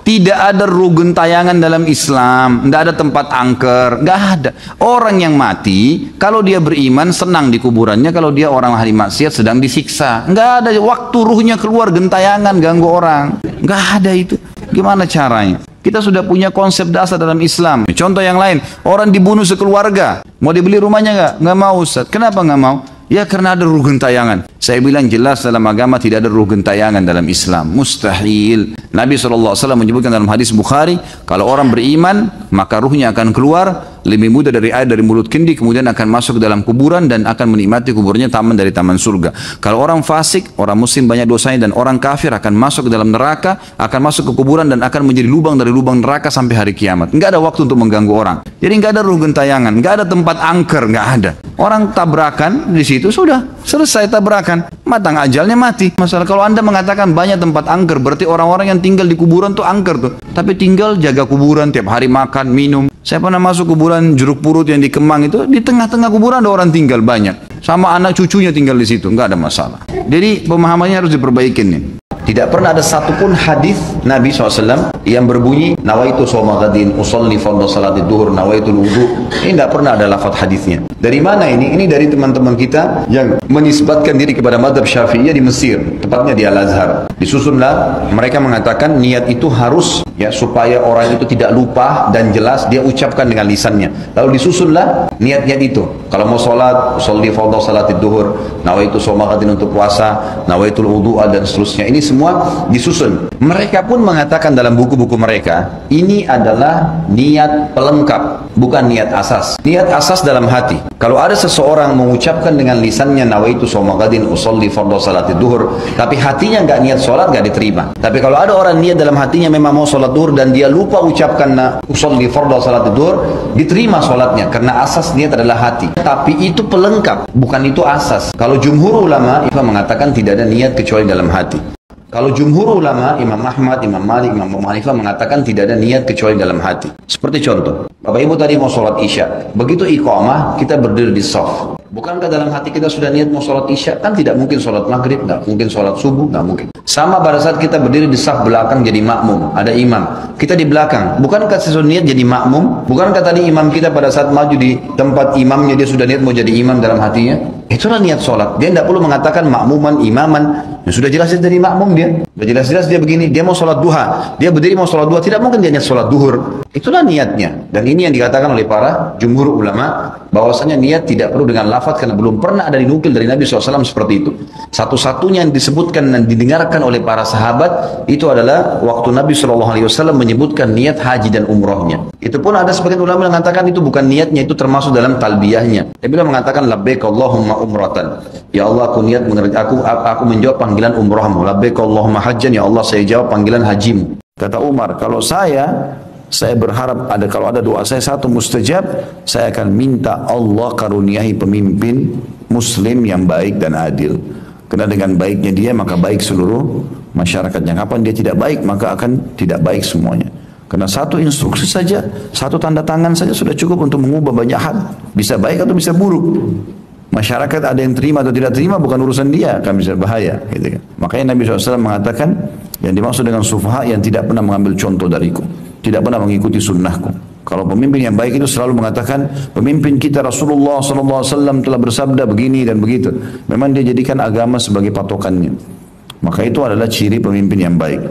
Tidak ada ruh gentayangan dalam Islam, tidak ada tempat angker, nggak ada. Orang yang mati, kalau dia beriman senang di kuburannya, kalau dia orang ahli maksiat sedang disiksa. Nggak ada waktu ruhnya keluar gentayangan ganggu orang, nggak ada itu. Gimana caranya? Kita sudah punya konsep dasar dalam Islam. Contoh yang lain, orang dibunuh sekeluarga, mau dibeli rumahnya nggak? Nggak mau Ustaz. Kenapa nggak mau? Ya karena ada ruh gentayangan. Saya bilang jelas dalam agama tidak ada ruh gentayangan dalam Islam. Mustahil. Nabi SAW menyebutkan dalam hadis Bukhari, kalau orang beriman, maka ruhnya akan keluar lebih mudah dari air dari mulut kendi, kemudian akan masuk ke dalam kuburan dan akan menikmati kuburnya taman dari taman surga. Kalau orang fasik, orang muslim banyak dosanya, dan orang kafir akan masuk ke dalam neraka, akan masuk ke kuburan dan akan menjadi lubang dari lubang neraka sampai hari kiamat. Enggak ada waktu untuk mengganggu orang. Jadi enggak ada ruh gentayangan, enggak ada tempat angker, enggak ada. Orang tabrakan di situ sudah selesai tabrakan, matang ajalnya mati. Masalah kalau Anda mengatakan banyak tempat angker, berarti orang-orang yang tinggal di kuburan tuh angker tuh. Tapi tinggal jaga kuburan, tiap hari makan, minum. Saya pernah masuk kuburan Jeruk Purut yang di Kemang itu, di tengah-tengah kuburan ada orang tinggal banyak. Sama anak cucunya tinggal di situ, nggak ada masalah. Jadi pemahamannya harus diperbaikin nih. Tidak pernah ada satupun hadis Nabi SAW yang berbunyi nawaitu shoma ghadin usolli fardhu salati duhur nawaitu wudu. Ini tidak pernah ada lafaz hadisnya. Dari mana ini? Ini dari teman-teman kita yang menisbatkan diri kepada madhab Syafi'iyah di Mesir, tepatnya di Al-Azhar. Disusunlah mereka mengatakan niat itu harus ya supaya orang itu tidak lupa dan jelas dia ucapkan dengan lisannya. Lalu disusunlah niat-niat itu. Kalau mau sholat, usolli fardhu salati duhur, nawaitu shoma ghadin untuk puasa, nawaitu wudu dan seterusnya. Ini semua disusun. Mereka pun mengatakan dalam buku-buku mereka, ini adalah niat pelengkap, bukan niat asas. Niat asas dalam hati. Kalau ada seseorang mengucapkan dengan lisannya nawaitu shoma ghadin usolli fardhu salati duhur, tapi hatinya nggak niat sholat, nggak diterima. Tapi kalau ada orang niat dalam hatinya memang mau sholat duhur dan dia lupa ucapkan usolli fardhu salati duhur, diterima sholatnya karena asas niat adalah hati. Tapi itu pelengkap, bukan itu asas. Kalau jumhur ulama itu mengatakan tidak ada niat kecuali dalam hati. Kalau jumhur ulama, Imam Ahmad, Imam Malik, Imam Abu Hanifah mengatakan tidak ada niat kecuali dalam hati. Seperti contoh, Bapak Ibu tadi mau sholat Isya, begitu iqamah kita berdiri di shaf. Bukankah dalam hati kita sudah niat mau sholat Isya? Kan tidak mungkin sholat maghrib, nggak mungkin sholat subuh, nggak mungkin. Sama pada saat kita berdiri di shaf belakang jadi makmum, ada imam, kita di belakang. Bukankah sesuatu niat jadi makmum? Bukankah tadi imam kita pada saat maju di tempat imamnya dia sudah niat mau jadi imam dalam hatinya? Itulah niat sholat. Dia tidak perlu mengatakan makmuman, imaman. Ya, sudah jelas jadi makmum dia. Sudah jelas-jelas dia begini. Dia mau sholat duha. Dia berdiri mau sholat duha. Tidak mungkin dia niat sholat duhur. Itulah niatnya. Dan ini yang dikatakan oleh para jumhur ulama, bahwasanya niat tidak perlu dengan lafaz karena belum pernah ada dinukil dari Nabi SAW seperti itu. Satu-satunya yang disebutkan dan didengarkan oleh para sahabat itu adalah waktu Nabi SAW menyebutkan niat haji dan umrohnya. Itu pun ada sebagian ulama yang mengatakan itu bukan niatnya, itu termasuk dalam talbiyahnya. Dia bilang mengatakan labbaik Allahumma umratan. Ya Allah, aku niat aku menjawab panggilan umrahmu. Labbaik Allahumma hajjan. Ya Allah, saya jawab panggilan hajimu. Kata Umar, kalau saya berharap kalau ada doa saya satu mustajab, saya akan minta Allah karuniai pemimpin muslim yang baik dan adil. Karena dengan baiknya dia maka baik seluruh masyarakatnya. Kapan dia tidak baik maka akan tidak baik semuanya. Karena satu instruksi saja, satu tanda tangan saja sudah cukup untuk mengubah banyak hal. Bisa baik atau bisa buruk. Masyarakat ada yang terima atau tidak terima bukan urusan dia, akan bisa bahaya. Gitu kan. Makanya Nabi SAW mengatakan yang dimaksud dengan sufaha yang tidak pernah mengambil contoh dariku, tidak pernah mengikuti sunnahku. Kalau pemimpin yang baik itu selalu mengatakan pemimpin kita Rasulullah SAW telah bersabda begini dan begitu. Memang dia jadikan agama sebagai patokannya. Maka itu adalah ciri pemimpin yang baik.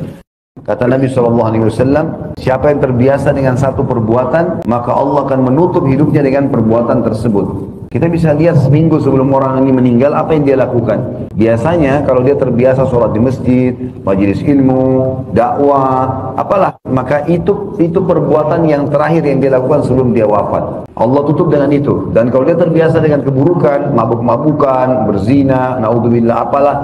Kata Nabi SAW, siapa yang terbiasa dengan satu perbuatan, maka Allah akan menutup hidupnya dengan perbuatan tersebut. Kita bisa lihat seminggu sebelum orang ini meninggal, apa yang dia lakukan. Biasanya kalau dia terbiasa sholat di masjid, majelis ilmu, dakwah, apalah, maka itu perbuatan yang terakhir yang dia lakukan sebelum dia wafat. Allah tutup dengan itu. Dan kalau dia terbiasa dengan keburukan, mabuk-mabukan, berzina, naudzubillah, apalah,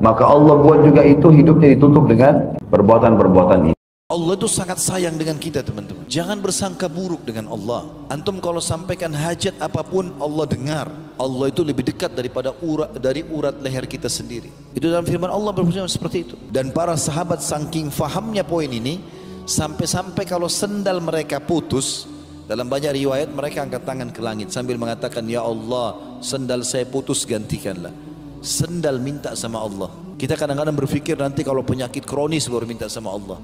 maka Allah buat juga itu hidupnya ditutup dengan perbuatan-perbuatan ini. Allah itu sangat sayang dengan kita, teman-teman. Jangan bersangka buruk dengan Allah. Antum kalau sampaikan hajat apapun Allah dengar. Allah itu lebih dekat daripada urat leher kita sendiri. Itu dalam firman Allah berfirman seperti itu. Dan para sahabat saking fahamnya poin ini, sampai-sampai kalau sendal mereka putus, dalam banyak riwayat mereka angkat tangan ke langit sambil mengatakan, ya Allah, sendal saya putus, gantikanlah. Sendal minta sama Allah. Kita kadang-kadang berpikir nanti kalau penyakit kronis baru minta sama Allah.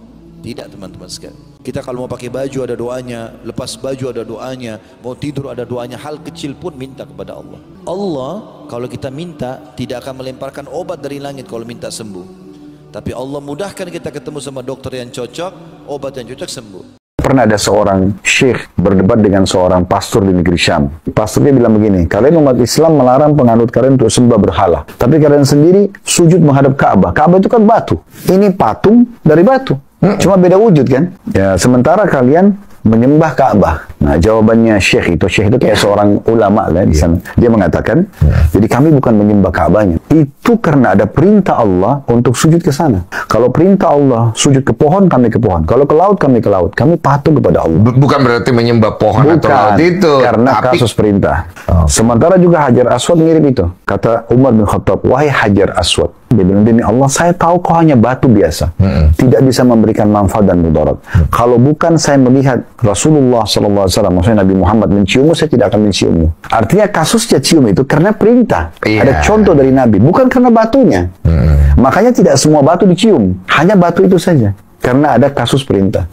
Tidak teman-teman sekalian. Kita kalau mau pakai baju ada doanya, lepas baju ada doanya, mau tidur ada doanya, hal kecil pun minta kepada Allah. Allah kalau kita minta tidak akan melemparkan obat dari langit kalau minta sembuh. Tapi Allah mudahkan kita ketemu sama dokter yang cocok, obat yang cocok sembuh. Pernah ada seorang syekh berdebat dengan seorang pastor di negeri Syam. Pastornya bilang begini, kalian umat Islam melarang penganut kalian untuk sembah berhala. Tapi kalian sendiri sujud menghadap Ka'bah. Ka'bah itu kan batu. Ini patung dari batu. Cuma beda wujud kan? Ya, sementara kalian menyembah Ka'bah. Nah, jawabannya syekh itu kayak seorang ulama kan di sana. Dia mengatakan, jadi kami bukan menyembah Ka'bahnya. Itu karena ada perintah Allah untuk sujud ke sana. Kalau perintah Allah sujud ke pohon, kami ke pohon. Kalau ke laut, kami ke laut. Kami patuh kepada Allah. Bukan berarti menyembah pohon atau laut itu. Karena kasus perintah. Sementara juga Hajar Aswad mirip itu. Kata Umar bin Khattab, wahai Hajar Aswad, dia bilang, demi Allah, saya tahu kau hanya batu biasa. Tidak bisa memberikan manfaat dan mudarat. Kalau bukan saya melihat Rasulullah SAW, maksudnya Nabi Muhammad menciummu, saya tidak akan menciummu. Artinya kasusnya cium itu karena perintah. Ada contoh dari Nabi, bukan karena batunya. Makanya tidak semua batu dicium. Hanya batu itu saja. Karena ada kasus perintah.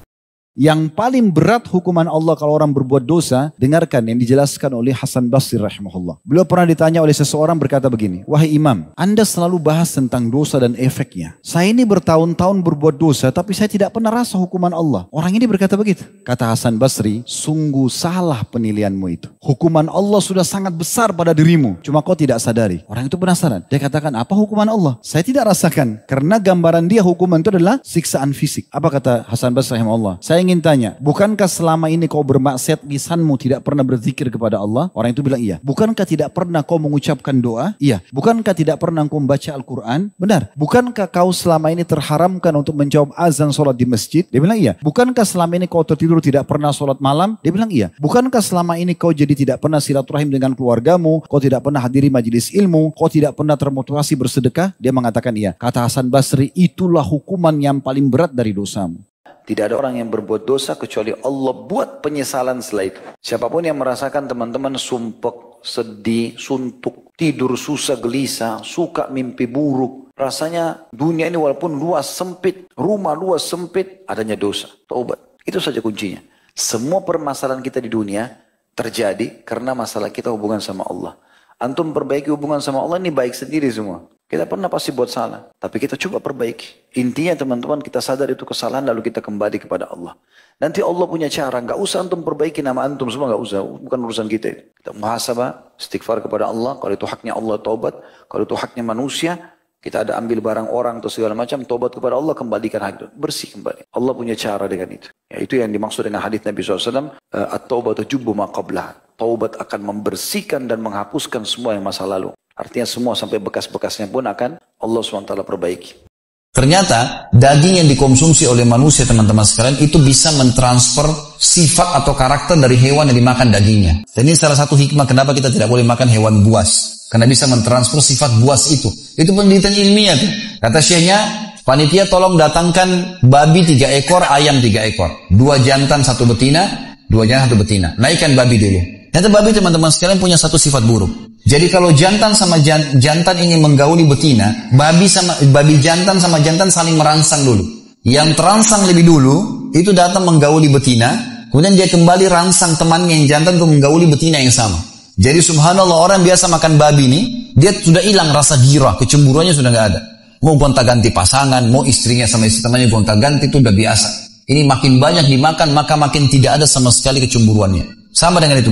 Yang paling berat hukuman Allah kalau orang berbuat dosa, dengarkan yang dijelaskan oleh Hasan Basri rahimahullah. Beliau pernah ditanya oleh seseorang berkata begini, wahai imam, Anda selalu bahas tentang dosa dan efeknya. Saya ini bertahun-tahun berbuat dosa, tapi saya tidak pernah rasa hukuman Allah. Orang ini berkata begitu. Kata Hasan Basri, sungguh salah penilaianmu itu. Hukuman Allah sudah sangat besar pada dirimu, cuma kau tidak sadari. Orang itu penasaran. Dia katakan, apa hukuman Allah? Saya tidak rasakan. Karena gambaran dia hukuman itu adalah siksaan fisik. Apa kata Hasan Basri rahimahullah? Saya ingin tanya, bukankah selama ini kau bermaksiat, lisanmu tidak pernah berzikir kepada Allah? Orang itu bilang iya. Bukankah tidak pernah kau mengucapkan doa? Iya. Bukankah tidak pernah kau membaca Al-Quran? Benar. Bukankah kau selama ini terharamkan untuk menjawab azan sholat di masjid? Dia bilang iya. Bukankah selama ini kau tertidur tidak pernah sholat malam? Dia bilang iya. Bukankah selama ini kau jadi tidak pernah silaturahim dengan keluargamu? Kau tidak pernah hadiri majelis ilmu? Kau tidak pernah termotivasi bersedekah? Dia mengatakan iya. Kata Hasan Basri, itulah hukuman yang paling berat dari dosamu. Tidak ada orang yang berbuat dosa kecuali Allah buat penyesalan setelah itu. Siapapun yang merasakan teman-teman sumpek, sedih, suntuk, tidur susah, gelisah, suka mimpi buruk. Rasanya dunia ini walaupun luas sempit, rumah luas sempit, adanya dosa. Taubat. Itu saja kuncinya. Semua permasalahan kita di dunia terjadi karena masalah kita hubungan sama Allah. Antum perbaiki hubungan sama Allah ini baik sendiri semua. Kita pernah pasti buat salah, tapi kita coba perbaiki. Intinya teman-teman kita sadar itu kesalahan lalu kita kembali kepada Allah. Nanti Allah punya cara, nggak usah antum perbaiki nama antum semua, nggak usah, bukan urusan kita. Kita muhasabah, istighfar kepada Allah, kalau itu haknya Allah taubat, kalau itu haknya manusia, kita ada ambil barang orang atau segala macam, taubat kepada Allah, kembalikan hak itu, bersih kembali. Allah punya cara dengan itu. Ya, itu yang dimaksud dengan hadis Nabi SAW, at-taubatu jubbu ma qablaha. Taubat akan membersihkan dan menghapuskan semua yang masa lalu. Artinya semua sampai bekas-bekasnya pun akan Allah SWT perbaiki. Ternyata daging yang dikonsumsi oleh manusia teman-teman sekalian itu bisa mentransfer sifat atau karakter dari hewan yang dimakan dagingnya. Dan ini salah satu hikmah kenapa kita tidak boleh makan hewan buas. Karena bisa mentransfer sifat buas itu. Itu penelitian ilmiah tuh. Kata syekhnya, panitia tolong datangkan babi 3 ekor, ayam 3 ekor. 2 jantan 1 betina, 2 jantan 1 betina. Naikkan babi dulu. Ternyata babi teman-teman sekalian punya satu sifat buruk. Jadi kalau jantan sama jantan ingin menggauli betina, babi jantan sama jantan saling merangsang dulu. Yang terangsang lebih dulu itu datang menggauli betina, kemudian dia kembali rangsang temannya yang jantan untuk menggauli betina yang sama. Jadi subhanallah, orang biasa makan babi nih, dia sudah hilang rasa girah, kecemburuannya sudah nggak ada. Mau gonta-ganti pasangan, mau istrinya sama istri temannya gonta-ganti itu udah biasa. Ini makin banyak dimakan maka makin tidak ada sama sekali kecemburuannya. Sama dengan itu,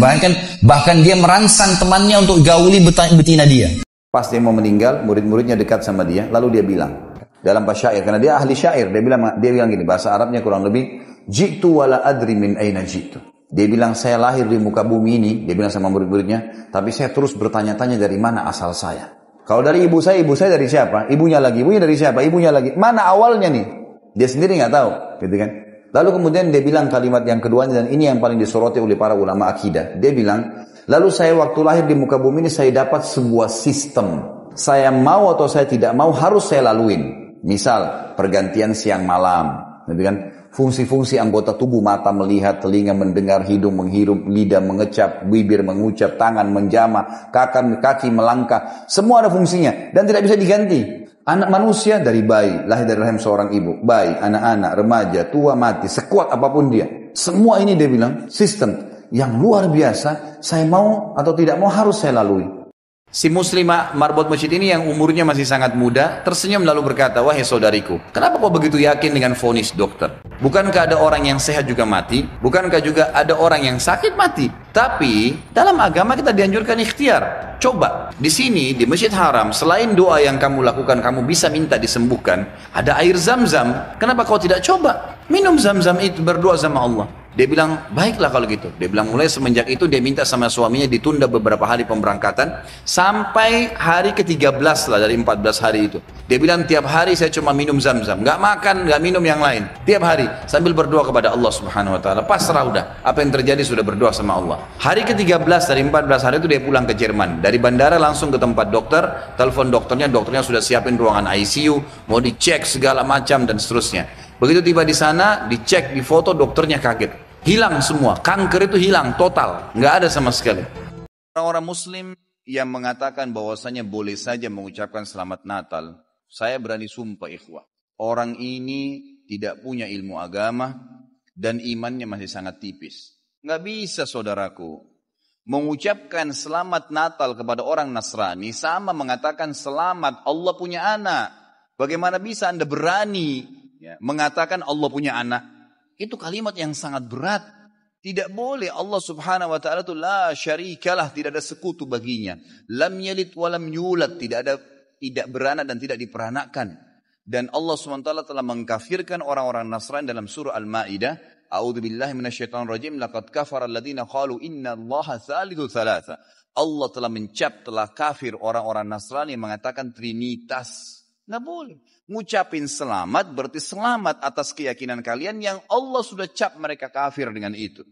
bahkan dia merangsang temannya untuk gauli betina dia. Pas dia mau meninggal, murid-muridnya dekat sama dia, lalu dia bilang dalam bahasa syair, karena dia ahli syair, dia bilang gini, bahasa Arabnya kurang lebih, jitu wala adri min aina jitu. Dia bilang saya lahir di muka bumi ini, dia bilang sama murid-muridnya, tapi saya terus bertanya-tanya dari mana asal saya. Kalau dari ibu saya dari siapa? Ibunya dari siapa? Ibunya lagi. Mana awalnya nih? Dia sendiri nggak tahu, gitu kan? Lalu kemudian dia bilang kalimat yang keduanya, dan ini yang paling disoroti oleh para ulama akidah. Dia bilang, lalu saya waktu lahir di muka bumi ini saya dapat sebuah sistem. Saya mau atau saya tidak mau harus saya laluin. Misal pergantian siang malam, gitu kan? Fungsi-fungsi anggota tubuh, mata melihat, telinga mendengar, hidung menghirup, lidah mengecap, bibir mengucap, tangan menjamah, kaki melangkah. Semua ada fungsinya dan tidak bisa diganti. Anak manusia dari bayi, lahir dari rahim seorang ibu, bayi, anak-anak, remaja, tua, mati, sekuat apapun dia. Semua ini dia bilang, sistem yang luar biasa, saya mau atau tidak mau harus saya lalui. Si muslimah marbot masjid ini yang umurnya masih sangat muda, tersenyum lalu berkata, wahai saudariku, kenapa kau begitu yakin dengan vonis dokter? Bukankah ada orang yang sehat juga mati? Bukankah juga ada orang yang sakit mati? Tapi dalam agama kita dianjurkan ikhtiar. Coba di sini di Masjid Haram, selain doa yang kamu lakukan, kamu bisa minta disembuhkan. Ada air Zam-Zam. Kenapa kau tidak coba minum Zam-Zam itu, berdoa sama Allah? Dia bilang, baiklah kalau gitu. Dia bilang mulai semenjak itu dia minta sama suaminya ditunda beberapa hari pemberangkatan sampai hari ke-13 lah dari 14 hari itu. Dia bilang tiap hari saya cuma minum Zam-Zam, nggak makan, nggak minum yang lain. Tiap hari sambil berdoa kepada Allah Subhanahu Wa Taala. Pasrah udah, apa yang terjadi sudah berdoa sama Allah. Hari ke-13 dari 14 hari itu dia pulang ke Jerman. Dari bandara langsung ke tempat dokter, telepon dokternya sudah siapin ruangan ICU, mau dicek segala macam dan seterusnya. Begitu tiba di sana, dicek, di foto, dokternya kaget. Hilang semua, kanker itu hilang total, nggak ada sama sekali. Orang-orang Muslim yang mengatakan bahwasanya boleh saja mengucapkan selamat Natal, saya berani sumpah ikhwah, orang ini tidak punya ilmu agama dan imannya masih sangat tipis. Nggak bisa saudaraku mengucapkan selamat Natal kepada orang Nasrani sama mengatakan selamat Allah punya anak. Bagaimana bisa Anda berani mengatakan Allah punya anak? Itu kalimat yang sangat berat. Tidak boleh. Allah Subhanahu Wa Taala itu la syarikalah, tidak ada sekutu baginya. Lam yalid wa lam yulad, tidak beranak dan tidak diperanakkan. Dan Allah Subhanahu Wa Taala telah mengkafirkan orang-orang Nasrani dalam surah Al-Maidah. A'udzubillahi minasyaitonir rajim. Laqad kafara alladziina qalu innallaha tsalitsu tsalatsa. Allah telah kafir orang-orang Nasrani yang mengatakan trinitas. Nggak boleh. Ngucapin selamat berarti selamat atas keyakinan kalian yang Allah sudah cap mereka kafir dengan itu.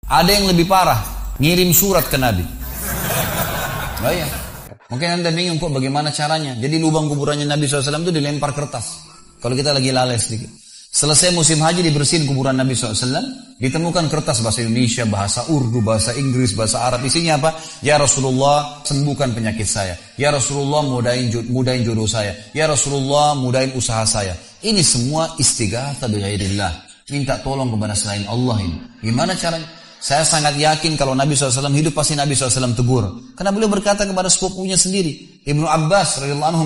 Ada yang lebih parah, ngirim surat ke Nabi. Oh iya. Mungkin Anda bingung kok bagaimana caranya. Jadi lubang kuburannya Nabi SAW itu dilempar kertas. Kalau kita lagi lalai sedikit. Selesai musim haji dibersihin kuburan Nabi SAW. Ditemukan kertas bahasa Indonesia, bahasa Urdu, bahasa Inggris, bahasa Arab. Isinya apa? Ya Rasulullah, sembuhkan penyakit saya. Ya Rasulullah, mudahin jodoh saya. Ya Rasulullah, mudahin usaha saya. Ini semua istighatsah bi ghairillah. Minta tolong kepada selain Allah ini. Gimana caranya? Saya sangat yakin kalau Nabi SAW hidup pasti Nabi SAW tegur. Karena beliau berkata kepada sepupunya sendiri. Ibnu Abbas radhiyallahu anhu,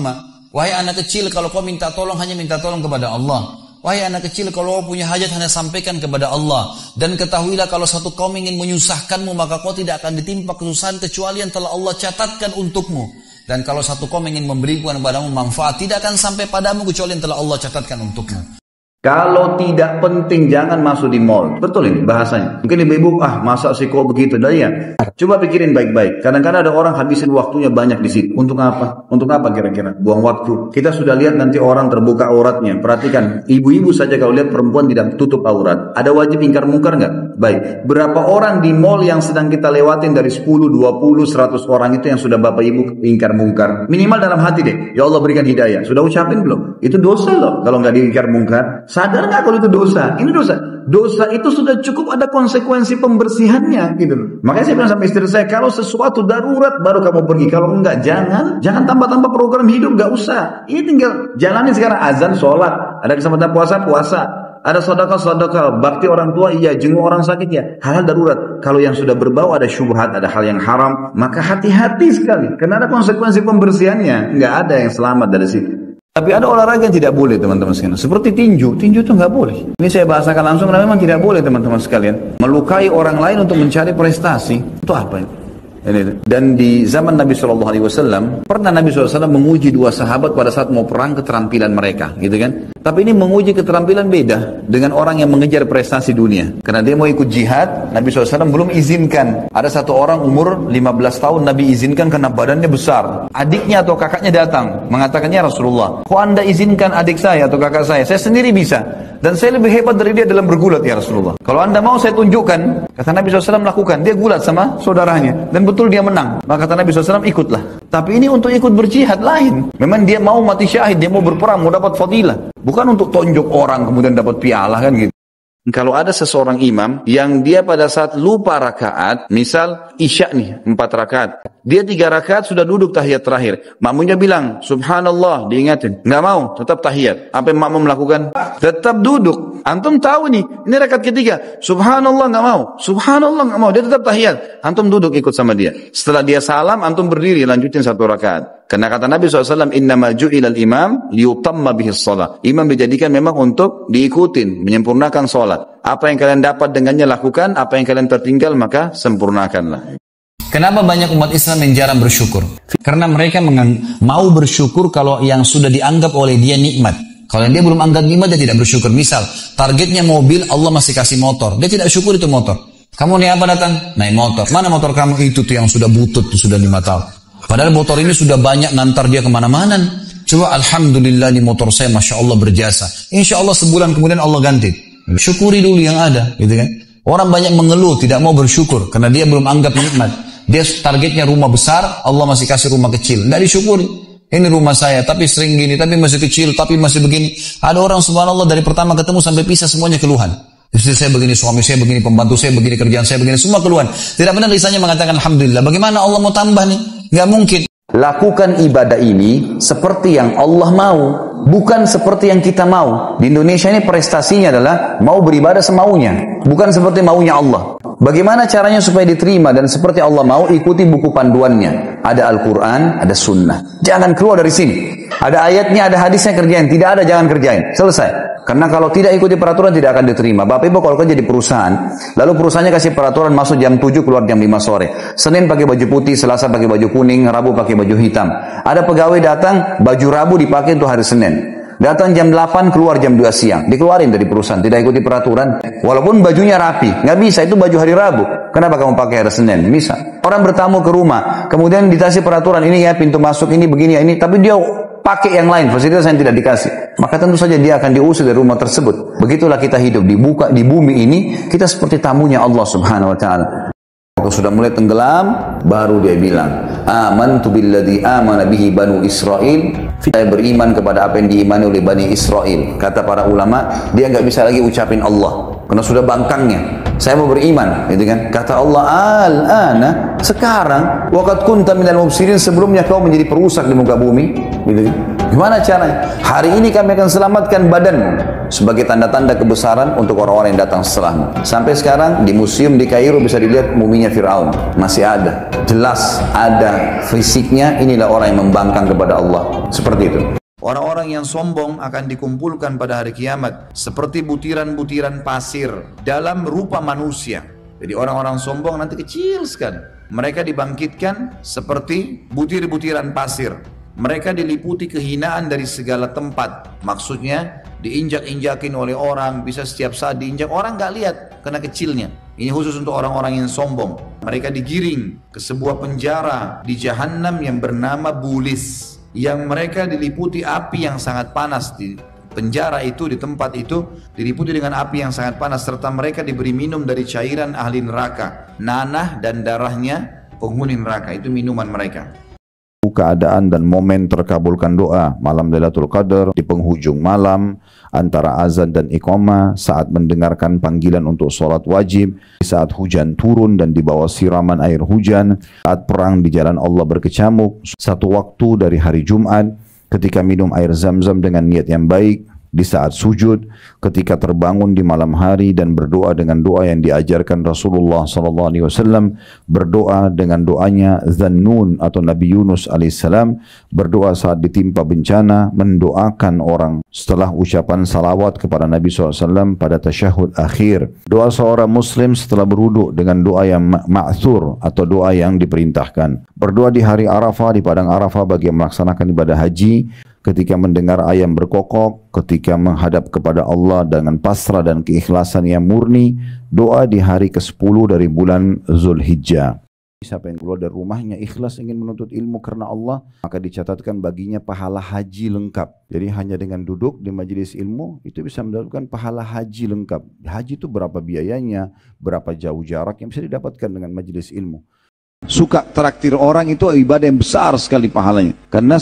wahai anak kecil, kalau kau minta tolong hanya minta tolong kepada Allah. Wahai anak kecil, kalau kau punya hajat hanya sampaikan kepada Allah. Dan ketahuilah kalau satu kaum ingin menyusahkanmu, maka kau tidak akan ditimpa kesusahan kecuali yang telah Allah catatkan untukmu. Dan kalau satu kaum ingin memberikan kepadamu manfaat, tidak akan sampai padamu kecuali yang telah Allah catatkan untukmu. Kalau tidak penting jangan masuk di mall. Betul ini bahasanya. Mungkin ibu-ibu, masa sih kok begitu? Dah ya. Coba pikirin baik-baik. Kadang-kadang ada orang habisin waktunya banyak di situ. Untuk apa? Untuk apa kira-kira? Buang waktu. Kita sudah lihat nanti orang terbuka auratnya. Perhatikan, ibu-ibu saja kalau lihat perempuan tidak tutup aurat. Ada wajib ingkar mungkar nggak? Baik. Berapa orang di mall yang sedang kita lewatin dari 10, 20, 100 orang itu yang sudah bapak ibu ingkar mungkar? Minimal dalam hati deh. Ya Allah berikan hidayah. Sudah ucapin belum? Itu dosa loh kalau nggak diingkar mungkar. Sadar nggak kalau itu dosa? Ini dosa. Dosa itu sudah cukup ada konsekuensi pembersihannya, gitu. Makanya saya bilang sama istri saya, kalau sesuatu darurat baru kamu pergi. Kalau enggak, jangan tambah-tambah program hidup, nggak usah. Ini tinggal jalani sekarang azan, sholat. Ada kesempatan puasa. Ada sedekah, bakti orang tua, iya, jenguk orang sakit, ya. Hal-hal darurat. Kalau yang sudah berbau ada syubhat, ada hal yang haram, maka hati-hati sekali. Karena ada konsekuensi pembersihannya. Nggak ada yang selamat dari situ. Tapi ada olahraga yang tidak boleh teman-teman sekalian. Seperti tinju itu nggak boleh. Ini saya bahasakan langsung karena memang tidak boleh teman-teman sekalian. Melukai orang lain untuk mencari prestasi. Itu apa itu? Dan di zaman Nabi SAW, pernah Nabi SAW menguji dua sahabat pada saat mau perang keterampilan mereka, gitu kan? Tapi ini menguji keterampilan beda dengan orang yang mengejar prestasi dunia. Karena dia mau ikut jihad, Nabi SAW belum izinkan. Ada satu orang umur 15 tahun Nabi izinkan karena badannya besar. Adiknya atau kakaknya datang, mengatakannya Rasulullah, kok anda izinkan adik saya atau kakak saya? Saya sendiri bisa. Dan saya lebih hebat dari dia dalam bergulat ya Rasulullah. Kalau anda mau saya tunjukkan. Kata Nabi SAW melakukan. Dia gulat sama saudaranya. Dan betul dia menang. Maka kata Nabi SAW ikutlah. Tapi ini untuk ikut berjihad lain. Memang dia mau mati syahid. Dia mau berperang. Mau dapat fadilah. Bukan untuk tonjok orang kemudian dapat piala kan gitu. Kalau ada seseorang imam yang dia pada saat lupa rakaat, misal isya nih 4 rakaat, dia 3 rakaat sudah duduk tahiyat terakhir, makmumnya bilang subhanallah, diingatin, nggak mau, tetap tahiyat. Apa yang makmum melakukan? Tetap duduk. Antum tahu nih, ini rakaat ketiga, subhanallah nggak mau, subhanallah nggak mau, dia tetap tahiyat. Antum duduk ikut sama dia. Setelah dia salam, antum berdiri lanjutin 1 rakaat. Karena kata Nabi SAW, innama ju'ilal imam liyutamma bihis shalah. Imam dijadikan memang untuk diikutin, menyempurnakan sholat. Apa yang kalian dapat dengannya lakukan, apa yang kalian tertinggal maka sempurnakanlah. Kenapa banyak umat Islam yang jarang bersyukur? Karena mereka mau bersyukur kalau yang sudah dianggap oleh dia nikmat. Kalau dia belum anggap nikmat, dia tidak bersyukur. Misal, targetnya mobil, Allah masih kasih motor. Dia tidak syukur itu motor. Kamu nih apa datang? Naik motor. Mana motor kamu? Itu tuh yang sudah butut, tuh sudah 5 tahun. Padahal motor ini sudah banyak ngantar dia kemana-mana. Coba alhamdulillah nih motor saya Masya Allah berjasa. Insya Allah sebulan kemudian Allah ganti. Syukuri dulu yang ada. Gitu kan? Orang banyak mengeluh, tidak mau bersyukur. Karena dia belum anggap nikmat. Dia targetnya rumah besar, Allah masih kasih rumah kecil. Tidak disyukuri. Ini rumah saya, tapi sering gini, tapi masih kecil, tapi masih begini. Ada orang subhanallah dari pertama ketemu sampai pisah semuanya keluhan. Istri saya begini, suami saya begini, pembantu saya begini, kerjaan saya begini, semua keluhan. Tidak benar lisannya mengatakan alhamdulillah. Bagaimana Allah mau tambah nih? Nggak mungkin. Lakukan ibadah ini seperti yang Allah mau, bukan seperti yang kita mau. Di Indonesia ini prestasinya adalah mau beribadah semaunya, bukan seperti maunya Allah. Bagaimana caranya supaya diterima dan seperti Allah mau? Ikuti buku panduannya. Ada Al-Quran, ada Sunnah. Jangan keluar dari sini. Ada ayatnya, ada hadisnya, kerjain. Tidak ada, jangan kerjain. Selesai. Karena kalau tidak ikuti peraturan tidak akan diterima. Bapak Ibu kalau kerja di perusahaan, lalu perusahaannya kasih peraturan masuk jam 7 keluar jam 5 sore. Senin pakai baju putih, Selasa pakai baju kuning, Rabu pakai baju hitam. Ada pegawai datang, baju Rabu dipakai untuk hari Senin. Datang jam 8 keluar jam 2 siang. Dikeluarin dari perusahaan, tidak ikuti peraturan. Walaupun bajunya rapi, nggak bisa, itu baju hari Rabu. Kenapa kamu pakai hari Senin? Bisa. Orang bertamu ke rumah, kemudian dikasih peraturan ini ya pintu masuk ini begini ya ini, tapi dia pakai yang lain, fasilitas yang tidak dikasih. Maka tentu saja dia akan diusir dari rumah tersebut. Begitulah kita hidup di bumi ini, kita seperti tamunya Allah Subhanahu wa taala. Waktu sudah mulai tenggelam, baru dia bilang, amantu billadzi amana bihi banu Israil. Saya beriman kepada apa yang diimani oleh Bani Israel. Kata para ulama, dia nggak bisa lagi ucapin Allah karena sudah bangkangnya. Saya mau beriman, gitu kan? Kata Allah, al-ana, sekarang, waqad kunta minal mufsidin, sebelumnya kau menjadi perusak di muka bumi, gitu kan? Gimana caranya? Hari ini kami akan selamatkan badanmu sebagai tanda-tanda kebesaran untuk orang-orang yang datang setelahmu. Sampai sekarang di museum di Kairo bisa dilihat muminya Fir'aun, masih ada. Jelas ada fisiknya. Inilah orang yang membangkang kepada Allah. Seperti itu. Orang-orang yang sombong akan dikumpulkan pada hari kiamat seperti butiran-butiran pasir dalam rupa manusia. Jadi orang-orang sombong nanti kecil sekali. Mereka dibangkitkan seperti butir-butiran pasir. Mereka diliputi kehinaan dari segala tempat. Maksudnya diinjak-injakin oleh orang, bisa setiap saat diinjak. Orang nggak lihat karena kecilnya. Ini khusus untuk orang-orang yang sombong. Mereka digiring ke sebuah penjara di Jahannam yang bernama Bulis, yang mereka diliputi api yang sangat panas. Di penjara itu, di tempat itu diliputi dengan api yang sangat panas, serta mereka diberi minum dari cairan ahli neraka, nanah dan darahnya penghuni neraka. Itu minuman mereka. Keadaan dan momen terkabulkan doa malam Lailatul Qadar di penghujung malam antara azan dan iqamah, saat mendengarkan panggilan untuk sholat wajib, saat hujan turun dan di bawah siraman air hujan, saat perang di jalan Allah berkecamuk, satu waktu dari hari Jumat ketika minum air zam-zam dengan niat yang baik, di saat sujud, ketika terbangun di malam hari dan berdoa dengan doa yang diajarkan Rasulullah SAW, berdoa dengan doanya Zannun atau Nabi Yunus alaihissalam, berdoa saat ditimpa bencana, mendoakan orang setelah ucapan salawat kepada Nabi SAW pada tasyahud akhir, doa seorang muslim setelah berwudu dengan doa yang ma'thur atau doa yang diperintahkan, berdoa di hari Arafah, di padang Arafah bagi yang melaksanakan ibadah haji, ketika mendengar ayam berkokok, ketika menghadap kepada Allah dengan pasrah dan keikhlasan yang murni, doa di hari ke-10 dari bulan Zulhijjah. Siapa yang keluar dari rumahnya ikhlas ingin menuntut ilmu karena Allah, maka dicatatkan baginya pahala haji lengkap. Jadi hanya dengan duduk di majelis ilmu, itu bisa mendapatkan pahala haji lengkap. Haji itu berapa biayanya, berapa jauh jarak yang bisa didapatkan dengan majelis ilmu. Suka traktir orang itu ibadah yang besar sekali pahalanya. Karena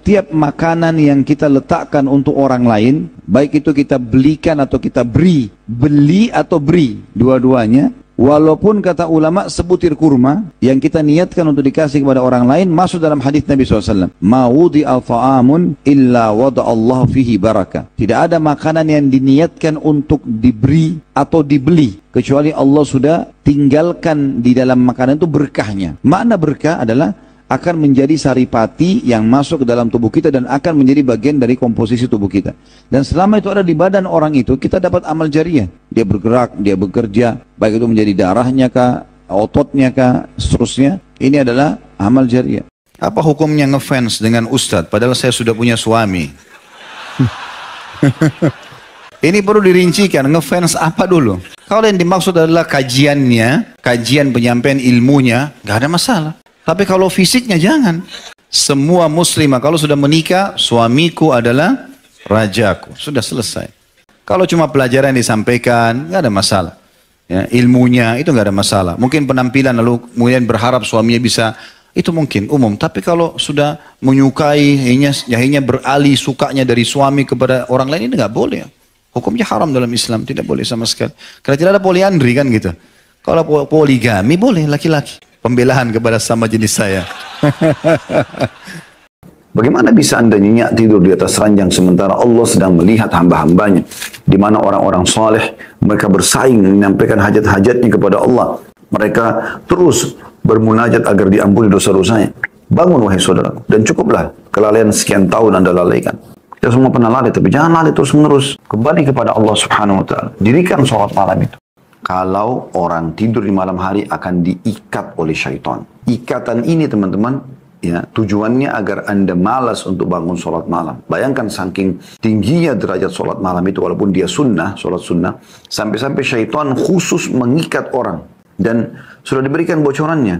tiap makanan yang kita letakkan untuk orang lain, baik itu kita belikan atau kita beri, beli atau beri, dua-duanya, walaupun kata ulama sebutir kurma yang kita niatkan untuk dikasih kepada orang lain, masuk dalam hadis Nabi SAW. Ma wudi'a ta'amun illa wada'allahu fihi barakah. Tidak ada makanan yang diniatkan untuk diberi atau dibeli, kecuali Allah sudah tinggalkan di dalam makanan itu berkahnya. Makna berkah adalah akan menjadi saripati yang masuk ke dalam tubuh kita dan akan menjadi bagian dari komposisi tubuh kita. Dan selama itu ada di badan orang itu, kita dapat amal jariah. Dia bergerak, dia bekerja, baik itu menjadi darahnya kah, ototnya kah, seterusnya. Ini adalah amal jariah. Apa hukumnya ngefans dengan ustadz, padahal saya sudah punya suami? Ini perlu dirincikan, ngefans apa dulu? Kalau yang dimaksud adalah kajiannya, kajian penyampaian ilmunya, nggak ada masalah. Tapi kalau fisiknya jangan. Semua muslimah kalau sudah menikah, suamiku adalah rajaku. Sudah selesai. Kalau cuma pelajaran yang disampaikan, nggak ada masalah. Ya, ilmunya itu nggak ada masalah. Mungkin penampilan lalu kemudian berharap suaminya bisa, itu mungkin umum. Tapi kalau sudah menyukai, akhirnya beralih sukanya dari suami kepada orang lain, ini nggak boleh. Hukumnya haram dalam Islam, tidak boleh sama sekali. Karena tidak ada poliandri kan gitu. Kalau poligami boleh laki-laki. Pembelaan kepada sama jenis saya. Bagaimana bisa Anda nyenyak tidur di atas ranjang sementara Allah sedang melihat hamba-hambanya, di mana orang-orang saleh mereka bersaing menyampaikan hajat-hajatnya kepada Allah. Mereka terus bermunajat agar diampuni dosa-dosanya. Bangun wahai saudaraku, dan cukuplah kelalaian sekian tahun Anda lalaikan. Kita semua pernah lalai, tapi jangan lalai terus-menerus. Kembali kepada Allah Subhanahu wa Ta'ala. Dirikan sholat malam itu. Kalau orang tidur di malam hari akan diikat oleh syaitan. Ikatan ini teman-teman, ya, tujuannya agar Anda malas untuk bangun sholat malam. Bayangkan saking tingginya derajat sholat malam itu, walaupun dia sunnah, sholat sunnah, sampai-sampai syaitan khusus mengikat orang. Dan sudah diberikan bocorannya.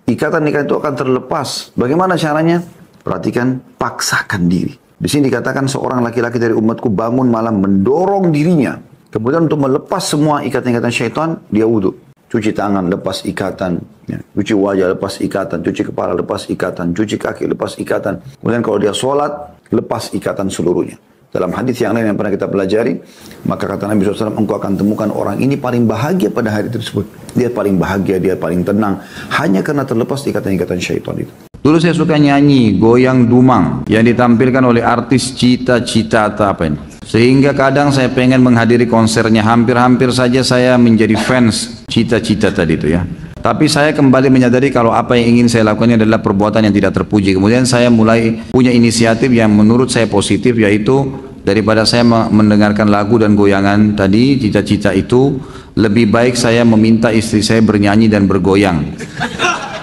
Ikatan-ikatan itu akan terlepas. Bagaimana caranya? Perhatikan, paksakan diri. Di sini dikatakan seorang laki-laki dari umatku bangun malam mendorong dirinya. Kemudian untuk melepas semua ikatan-ikatan syaitan, dia wudhu. Cuci tangan, lepas ikatan. Ya. Cuci wajah, lepas ikatan. Cuci kepala, lepas ikatan. Cuci kaki, lepas ikatan. Kemudian kalau dia sholat, lepas ikatan seluruhnya. Dalam hadis yang lain yang pernah kita pelajari, maka kata Nabi SAW, engkau akan temukan orang ini paling bahagia pada hari tersebut. Dia paling bahagia, dia paling tenang. Hanya karena terlepas ikatan-ikatan syaitan itu. Dulu saya suka nyanyi goyang dumang yang ditampilkan oleh artis Cita-Cita atau apa ini. Sehingga kadang saya pengen menghadiri konsernya, hampir-hampir saja saya menjadi fans Cita-Cita tadi itu ya. Tapi saya kembali menyadari kalau apa yang ingin saya lakukan adalah perbuatan yang tidak terpuji. Kemudian saya mulai punya inisiatif yang menurut saya positif, yaitu daripada saya mendengarkan lagu dan goyangan tadi Cita-Cita itu, lebih baik saya meminta istri saya bernyanyi dan bergoyang.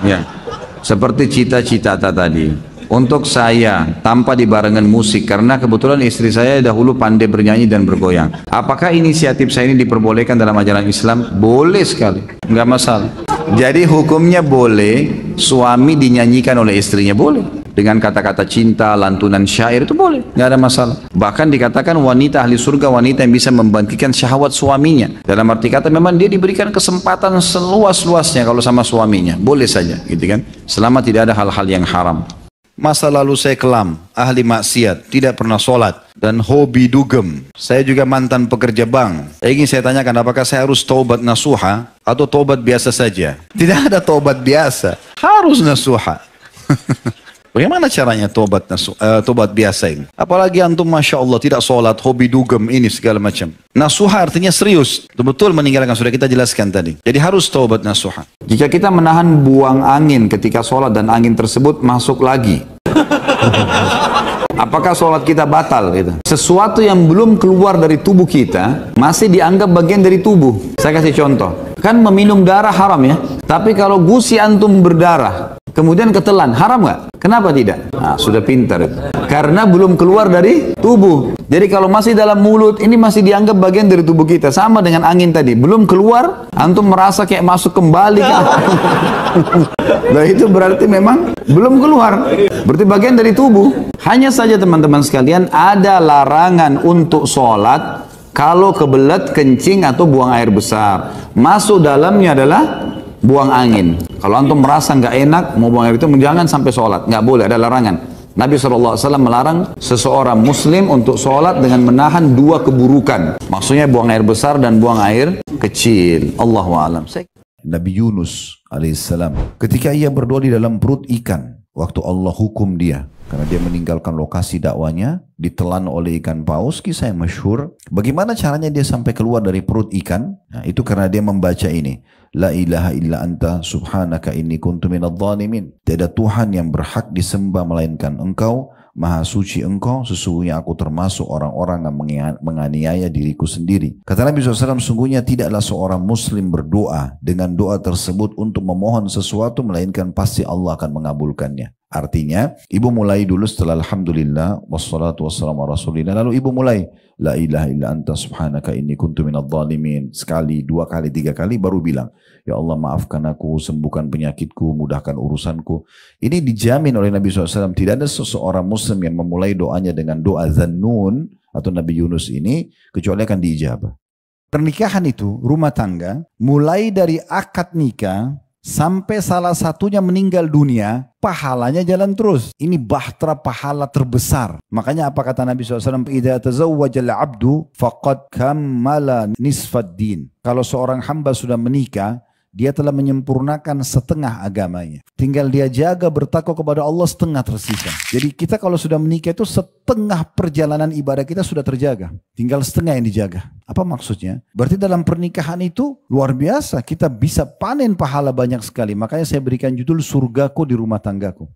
Ya. Seperti Cita-Cita tadi. Untuk saya tanpa dibarengan musik, karena kebetulan istri saya dahulu pandai bernyanyi dan bergoyang. Apakah inisiatif saya ini diperbolehkan dalam ajaran Islam? Boleh sekali, nggak masalah. Jadi hukumnya boleh suami dinyanyikan oleh istrinya, boleh. Dengan kata-kata cinta, lantunan syair itu boleh, nggak ada masalah. Bahkan dikatakan wanita ahli surga, wanita yang bisa membangkitkan syahwat suaminya. Dalam arti kata memang dia diberikan kesempatan seluas-luasnya kalau sama suaminya, boleh saja, gitu kan? Selama tidak ada hal-hal yang haram. Masa lalu saya kelam, ahli maksiat, tidak pernah sholat, dan hobi dugem. Saya juga mantan pekerja bank. Ingin saya tanyakan, apakah saya harus taubat nasuha atau taubat biasa saja? Tidak ada taubat biasa, harus nasuha. Bagaimana caranya tobat biasa ini? Apalagi antum Masya Allah tidak sholat, hobi dugem ini segala macam. Nasuha artinya serius, betul meninggalkan, sudah kita jelaskan tadi. Jadi harus tobat nasuha. Jika kita menahan buang angin ketika sholat dan angin tersebut masuk lagi, apakah sholat kita batal? Gitu. Sesuatu yang belum keluar dari tubuh kita masih dianggap bagian dari tubuh. Saya kasih contoh. Kan meminum darah haram ya. Tapi kalau gusi antum berdarah, kemudian ketelan, haram nggak? Kenapa tidak? Nah, sudah pintar. Karena belum keluar dari tubuh. Jadi kalau masih dalam mulut, ini masih dianggap bagian dari tubuh kita. Sama dengan angin tadi. Belum keluar, antum merasa kayak masuk kembali. Nah itu berarti memang belum keluar. Berarti bagian dari tubuh. Hanya saja teman-teman sekalian, ada larangan untuk sholat kalau kebelet, kencing, atau buang air besar. Masuk dalamnya adalah buang angin. Kalau antum merasa nggak enak mau buang air itu, jangan sampai sholat, nggak boleh, ada larangan. Nabi SAW melarang seseorang muslim untuk sholat dengan menahan dua keburukan. Maksudnya buang air besar dan buang air kecil. Allahu a'lam. Nabi Yunus alaihissalam, ketika ia berdoa di dalam perut ikan, waktu Allah hukum dia karena dia meninggalkan lokasi dakwanya, ditelan oleh ikan paus, kisah yang masyhur. Bagaimana caranya dia sampai keluar dari perut ikan? Nah, itu karena dia membaca ini, La ilaha illa anta subhanaka inni kuntu minadh dhalimin. Tiada Tuhan yang berhak disembah melainkan Engkau, Maha suci Engkau, sesungguhnya aku termasuk orang-orang yang menganiaya diriku sendiri. Kata Nabi SAW, sungguhnya tidaklah seorang muslim berdoa dengan doa tersebut untuk memohon sesuatu, melainkan pasti Allah akan mengabulkannya. Artinya, ibu mulai dulu setelah alhamdulillah wassalatu wassalamu ala rasulillah, lalu ibu mulai la ilaha illa anta subhanaka inni kuntu minadh dhalimin sekali, dua kali, tiga kali, baru bilang ya Allah maafkan aku, sembuhkan penyakitku, mudahkan urusanku. Ini dijamin oleh Nabi SAW. Tidak ada seseorang muslim yang memulai doanya dengan doa Zannun atau Nabi Yunus ini kecuali akan diijabah. Pernikahan itu rumah tangga, mulai dari akad nikah sampai salah satunya meninggal dunia, pahalanya jalan terus. Ini bahtera pahala terbesar. Makanya apa kata Nabi SAW? Idza tazawwajal abdu faqad kammala nisfad din. Kalau seorang hamba sudah menikah, dia telah menyempurnakan setengah agamanya. Tinggal dia jaga bertakwa kepada Allah, setengah tersisa. Jadi kita kalau sudah menikah itu setengah perjalanan ibadah kita sudah terjaga. Tinggal setengah yang dijaga. Apa maksudnya? Berarti dalam pernikahan itu luar biasa. Kita bisa panen pahala banyak sekali. Makanya saya berikan judul surgaku di rumah tanggaku.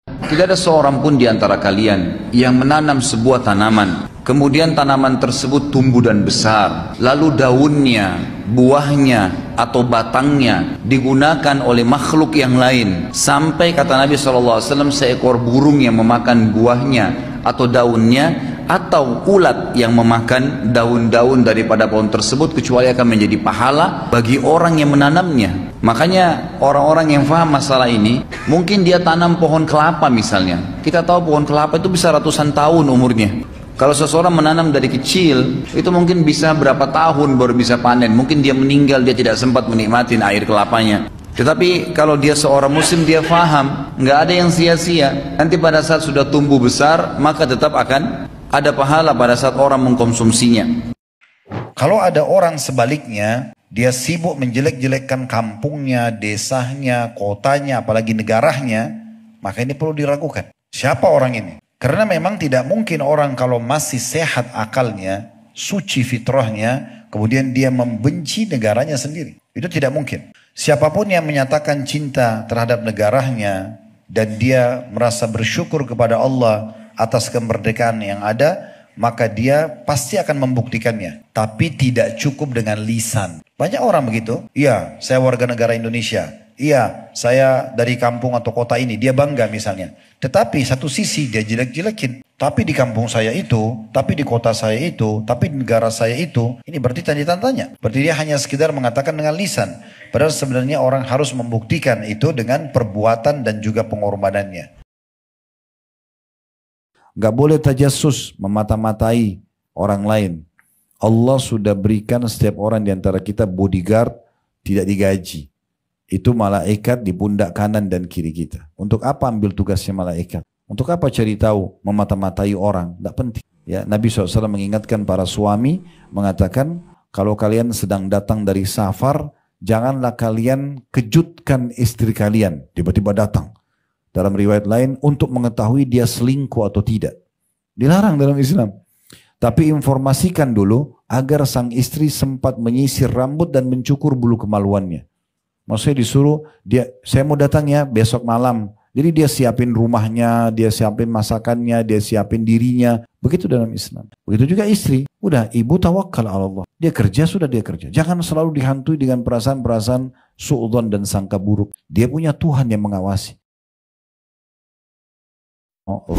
Tidak ada seorang pun di antara kalian yang menanam sebuah tanaman, kemudian tanaman tersebut tumbuh dan besar, lalu daunnya, buahnya, atau batangnya digunakan oleh makhluk yang lain, sampai kata Nabi SAW seekor burung yang memakan buahnya atau daunnya, atau ulat yang memakan daun-daun daripada pohon tersebut, kecuali akan menjadi pahala bagi orang yang menanamnya. Makanya orang-orang yang faham masalah ini, mungkin dia tanam pohon kelapa misalnya. Kita tahu pohon kelapa itu bisa ratusan tahun umurnya. Kalau seseorang menanam dari kecil, itu mungkin bisa berapa tahun baru bisa panen. Mungkin dia meninggal, dia tidak sempat menikmati air kelapanya. Tetapi kalau dia seorang muslim, dia faham, nggak ada yang sia-sia. Nanti pada saat sudah tumbuh besar, maka tetap akan ada pahala pada saat orang mengkonsumsinya. Kalau ada orang sebaliknya, dia sibuk menjelek-jelekkan kampungnya, desanya, kotanya, apalagi negaranya, maka ini perlu diragukan. Siapa orang ini? Karena memang tidak mungkin orang kalau masih sehat akalnya, suci fitrahnya, kemudian dia membenci negaranya sendiri. Itu tidak mungkin. Siapapun yang menyatakan cinta terhadap negaranya dan dia merasa bersyukur kepada Allah atas kemerdekaan yang ada, maka dia pasti akan membuktikannya. Tapi tidak cukup dengan lisan. Banyak orang begitu. Iya, saya warga negara Indonesia. Iya, saya dari kampung atau kota ini. Dia bangga misalnya. Tetapi satu sisi dia jelek-jelekin. Tapi di kampung saya itu, tapi di kota saya itu, tapi di negara saya itu. Ini berarti tanda-tandanya. Berarti dia hanya sekedar mengatakan dengan lisan. Padahal sebenarnya orang harus membuktikan itu dengan perbuatan dan juga pengorbanannya. Gak boleh tajassus, memata-matai orang lain. Allah sudah berikan setiap orang di antara kita bodyguard, tidak digaji. Itu malaikat di pundak kanan dan kiri kita. Untuk apa ambil tugasnya malaikat? Untuk apa cari tahu, memata-matai orang? Tidak penting. Ya, Nabi SAW mengingatkan para suami, mengatakan, kalau kalian sedang datang dari safar, janganlah kalian kejutkan istri kalian. Tiba-tiba datang. Dalam riwayat lain, untuk mengetahui dia selingkuh atau tidak. Dilarang dalam Islam. Tapi informasikan dulu agar sang istri sempat menyisir rambut dan mencukur bulu kemaluannya. Maksudnya disuruh, saya mau datang ya besok malam. Jadi dia siapin rumahnya, dia siapin masakannya, dia siapin dirinya. Begitu dalam Islam. Begitu juga istri. Udah, ibu tawakal ala Allah. Dia kerja, sudah dia kerja. Jangan selalu dihantui dengan perasaan-perasaan su'udzon dan sangka buruk. Dia punya Tuhan yang mengawasi.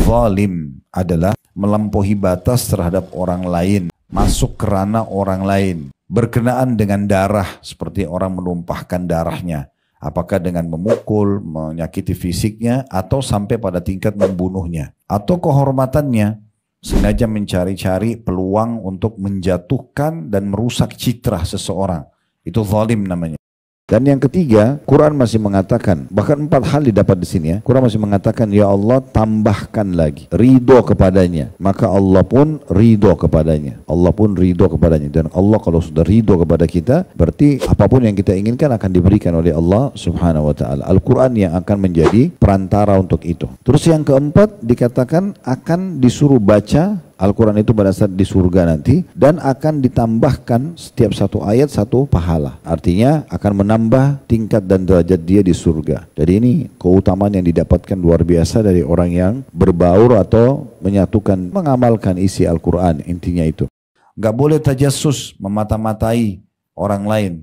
Zalim adalah melampaui batas terhadap orang lain, masuk ke ranah orang lain, berkenaan dengan darah seperti orang menumpahkan darahnya, apakah dengan memukul, menyakiti fisiknya, atau sampai pada tingkat membunuhnya, atau kehormatannya, sengaja mencari-cari peluang untuk menjatuhkan dan merusak citra seseorang. Itu zalim namanya. Dan yang ketiga, Quran masih mengatakan, bahkan 4 hal didapat di sini ya. Quran masih mengatakan, ya Allah tambahkan lagi, ridho kepadanya. Maka Allah pun ridho kepadanya. Allah pun ridho kepadanya. Dan Allah kalau sudah ridho kepada kita, berarti apapun yang kita inginkan akan diberikan oleh Allah subhanahu wa ta'ala. Al-Quran yang akan menjadi perantara untuk itu. Terus yang keempat, dikatakan akan disuruh baca Al-Quran itu pada saat di surga nanti, dan akan ditambahkan setiap satu ayat satu pahala. Artinya akan menambah tingkat dan derajat dia di surga. Jadi ini keutamaan yang didapatkan luar biasa dari orang yang berbaur atau menyatukan, mengamalkan isi Al-Quran. Intinya itu. Gak boleh tajassus, memata-matai orang lain.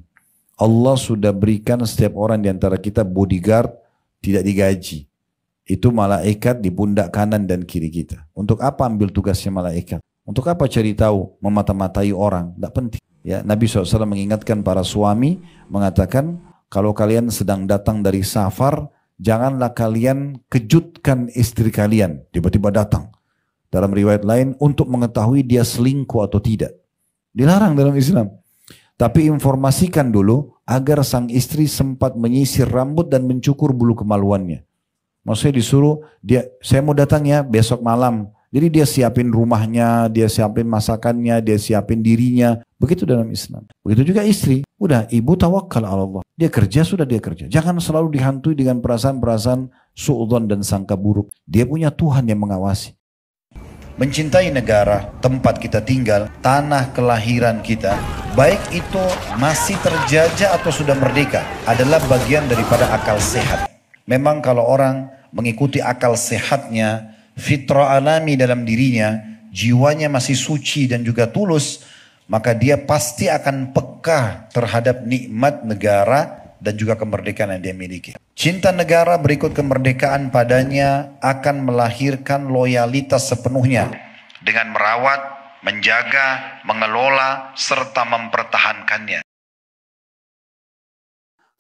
Allah sudah berikan setiap orang di antara kita bodyguard, tidak digaji. Itu malaikat di pundak kanan dan kiri kita. Untuk apa ambil tugasnya malaikat? Untuk apa cari tahu, memata-matai orang? Tidak penting. Ya, Nabi SAW mengingatkan para suami, mengatakan, kalau kalian sedang datang dari safar, janganlah kalian kejutkan istri kalian. Tiba-tiba datang. Dalam riwayat lain, untuk mengetahui dia selingkuh atau tidak. Dilarang dalam Islam. Tapi informasikan dulu, agar sang istri sempat menyisir rambut dan mencukur bulu kemaluannya. Maksudnya disuruh, saya mau datang ya besok malam. Jadi dia siapin rumahnya, dia siapin masakannya, dia siapin dirinya. Begitu dalam Islam. Begitu juga istri. Udah, ibu tawakal ala Allah. Dia kerja, sudah dia kerja. Jangan selalu dihantui dengan perasaan-perasaan su'udhan dan sangka buruk. Dia punya Tuhan yang mengawasi. Mencintai negara, tempat kita tinggal, tanah kelahiran kita, baik itu masih terjajah atau sudah merdeka, adalah bagian daripada akal sehat. Memang kalau orang mengikuti akal sehatnya, fitrah alami dalam dirinya, jiwanya masih suci dan juga tulus, maka dia pasti akan peka terhadap nikmat negara dan juga kemerdekaan yang dia miliki. Cinta negara berikut kemerdekaan padanya akan melahirkan loyalitas sepenuhnya dengan merawat, menjaga, mengelola, serta mempertahankannya.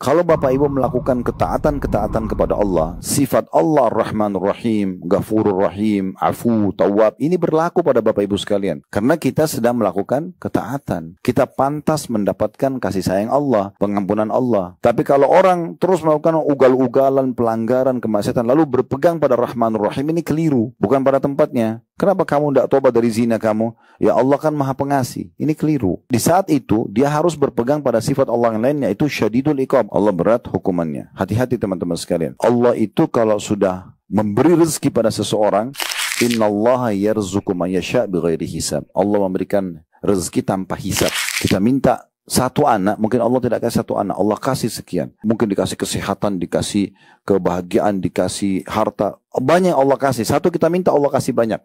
Kalau Bapak Ibu melakukan ketaatan-ketaatan kepada Allah, sifat Allah Ar-Rahmanur Rahim, Ghafurur Rahim, Afu, Tawwab, ini berlaku pada Bapak Ibu sekalian. Karena kita sedang melakukan ketaatan. Kita pantas mendapatkan kasih sayang Allah, pengampunan Allah. Tapi kalau orang terus melakukan ugal-ugalan, pelanggaran, kemaksiatan, lalu berpegang pada Rahmanur Rahim, ini keliru. Bukan pada tempatnya. Kenapa kamu tidak tobat dari zina kamu? Ya Allah kan maha pengasih. Ini keliru. Di saat itu, dia harus berpegang pada sifat Allah yang lainnya. Itu syadidul iqab. Allah berat hukumannya. Hati-hati teman-teman sekalian. Allah itu kalau sudah memberi rezeki pada seseorang, innallaha yarzuqu man yasha' bighairi hisab. Allah memberikan rezeki tanpa hisab. Kita minta satu anak, mungkin Allah tidak kasih satu anak, Allah kasih sekian. Mungkin dikasih kesehatan, dikasih kebahagiaan, dikasih harta. Banyak Allah kasih. Satu kita minta, Allah kasih banyak.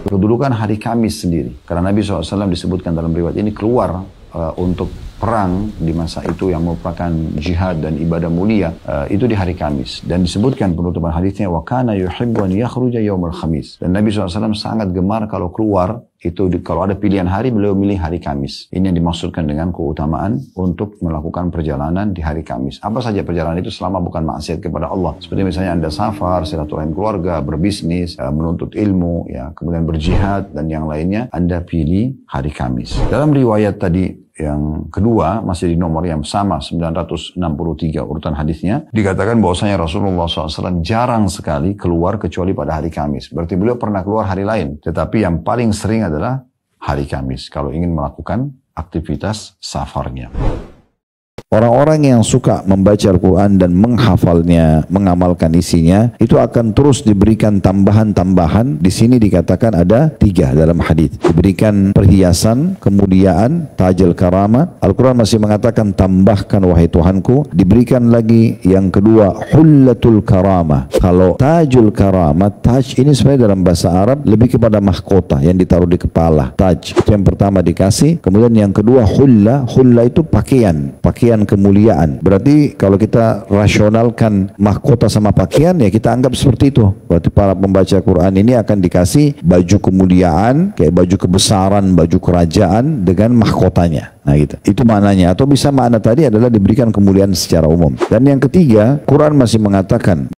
Kedudukan hari Kamis sendiri. Karena Nabi SAW disebutkan dalam riwayat ini keluar untuk perang di masa itu yang merupakan jihad dan ibadah mulia, itu di hari Kamis. Dan disebutkan penutupan hadisnya, wa kana yuhibbu an yakhruja yaumul khamis. Dan Nabi SAW sangat gemar kalau keluar, itu kalau ada pilihan hari, beliau milih hari Kamis. Ini yang dimaksudkan dengan keutamaan untuk melakukan perjalanan di hari Kamis. Apa saja perjalanan itu selama bukan maksiat kepada Allah. Seperti misalnya Anda safar, silaturahim keluarga, berbisnis, menuntut ilmu, ya, kemudian berjihad dan yang lainnya, Anda pilih hari Kamis. Dalam riwayat tadi yang kedua, masih di nomor yang sama, 963 urutan hadisnya, dikatakan bahwasanya Rasulullah SAW jarang sekali keluar kecuali pada hari Kamis. Berarti beliau pernah keluar hari lain, tetapi yang paling sering adalah hari Kamis kalau ingin melakukan aktivitas safarnya. Orang-orang yang suka membaca Al-Quran dan menghafalnya, mengamalkan isinya, itu akan terus diberikan tambahan-tambahan. Di sini dikatakan ada 3 dalam hadis. Diberikan perhiasan, kemuliaan, tajul karamah. Al-Quran masih mengatakan, tambahkan wahai Tuhanku. Diberikan lagi yang kedua, hullatul karamah. Kalau tajul karamah, taj ini sebenarnya dalam bahasa Arab lebih kepada mahkota yang ditaruh di kepala. Taj, itu yang pertama dikasih. Kemudian yang kedua, hulla. Hulla itu pakaian kemuliaan. Berarti kalau kita rasionalkan mahkota sama pakaian, ya kita anggap seperti itu. Berarti para pembaca Quran ini akan dikasih baju kemuliaan, kayak baju kebesaran, baju kerajaan dengan mahkotanya. Nah gitu. Itu maknanya. Atau bisa makna tadi adalah diberikan kemuliaan secara umum. Dan yang ketiga, Quran masih mengatakan,